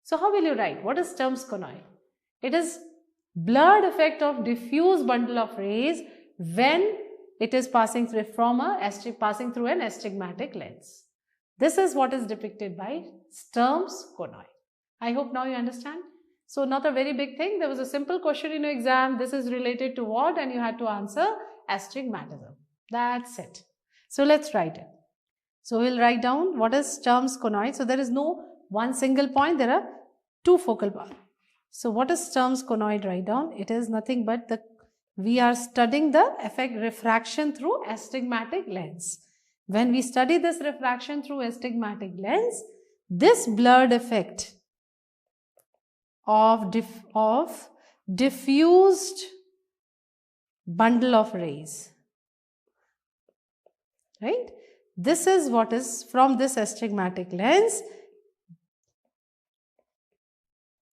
So how will you write? What is Sturm's conoid? It is blurred effect of diffuse bundle of rays when it is passing through an astigmatic lens. This is what is depicted by Sturm's conoid. I hope now you understand. So not a very big thing. There was a simple question in your exam. This is related to what? And you had to answer astigmatism. That's it. So let's write it. So we'll write down what is Sturm's conoid. So there is no one single point. There are two focal points. So what is Sturm's conoid? Write down. It is nothing but we are studying the effect refraction through astigmatic lens. When we study this refraction through astigmatic lens, this blurred effect of diffused bundle of rays, right? This is what is from this astigmatic lens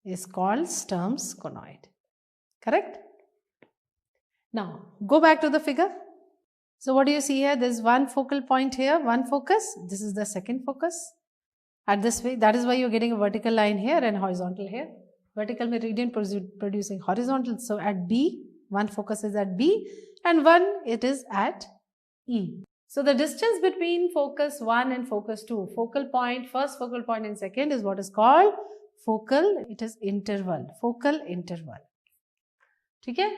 is called Sturm's conoid. Correct? Now, go back to the figure. So, what do you see here? There is one focal point here, one focus. This is the second focus. At this way, that is why you are getting a vertical line here and horizontal here. Vertical meridian producing horizontal. So, at B, one focus is at B and one it is at E. So, the distance between focus 1 and focus 2, focal point, first focal point and second is what is called focal, it is interval, focal interval. Okay?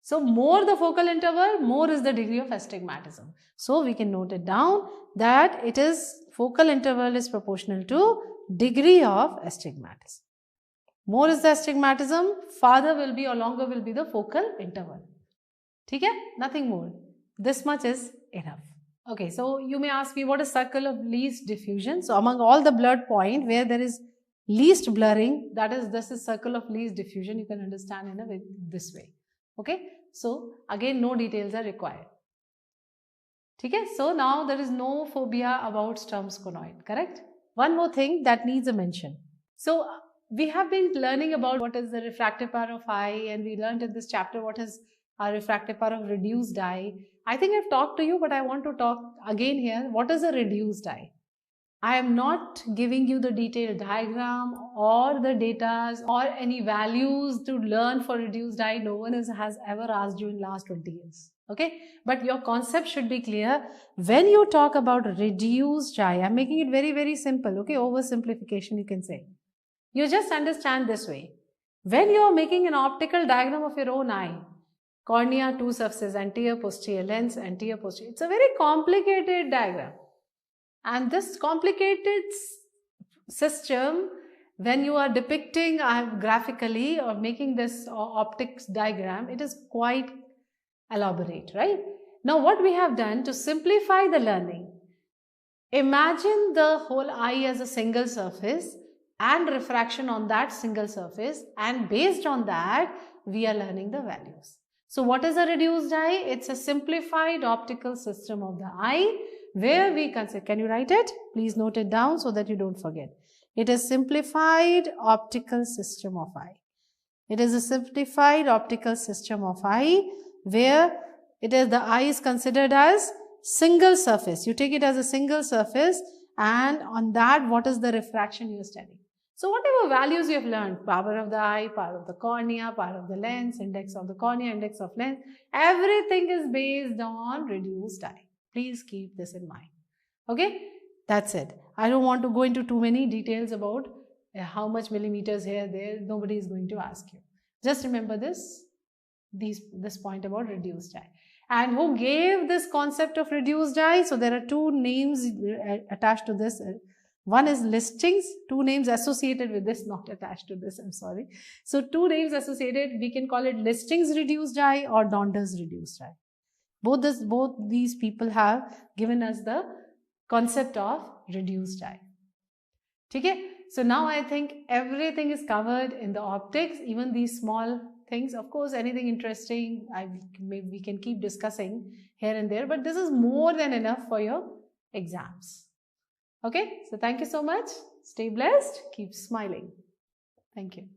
So, more the focal interval, more is the degree of astigmatism. So, we can note it down that it is focal interval is proportional to degree of astigmatism. More is the astigmatism, farther will be or longer will be the focal interval. Okay? Nothing more. This much is enough. Okay, so you may ask me what is circle of least diffusion. So, among all the blurred point where there is least blurring, this is circle of least diffusion. You can understand in this way. Okay, So again, no details are required. Okay, so now there is no phobia about Sturm's conoid, correct? One more thing that needs a mention. So we have been learning about what is the refractive power of eye, and we learned in this chapter what is a refractive power of reduced eye. I think I've talked to you, but I want to talk again here. What is a reduced eye? I am not giving you the detailed diagram or the data or any values to learn for reduced eye. No one has ever asked you in last 20 years. Okay, but your concept should be clear. When you talk about reduced eye, I'm making it very, very simple. Okay, oversimplification you can say. You just understand this way. When you are making an optical diagram of your own eye, cornea, two surfaces, anterior, posterior, lens, anterior, posterior. It's a very complicated diagram. And this complicated system, when you are depicting graphically or making this optics diagram, it is quite elaborate, right? Now what we have done to simplify the learning, imagine the whole eye as a single surface and refraction on that single surface, and based on that we are learning the values. So what is a reduced eye? It's a simplified optical system of the eye where we consider, can you write it? Please note it down so that you don't forget. It is simplified optical system of eye. It is a simplified optical system of eye where it is the eye is considered as single surface. You take it as a single surface, and on that what is the refraction you are studying. So whatever values you have learned, power of the eye, power of the cornea, power of the lens, index of the cornea, index of lens, everything is based on reduced eye. Please keep this in mind. Okay, that's it. I don't want to go into too many details about how much millimeters here, there. Nobody is going to ask you. Just remember this point about reduced eye. And who gave this concept of reduced eye? So there are two names attached to this. One is Listings, two names associated with this, not attached to this, I'm sorry. So two names associated, we can call it Listings reduced eye or Donders reduced eye. Both these people have given us the concept of reduced eye. Okay? So now I think everything is covered in the optics, even these small things. Of course, anything interesting, we can keep discussing here and there, but this is more than enough for your exams. Okay? So thank you so much. Stay blessed. Keep smiling. Thank you.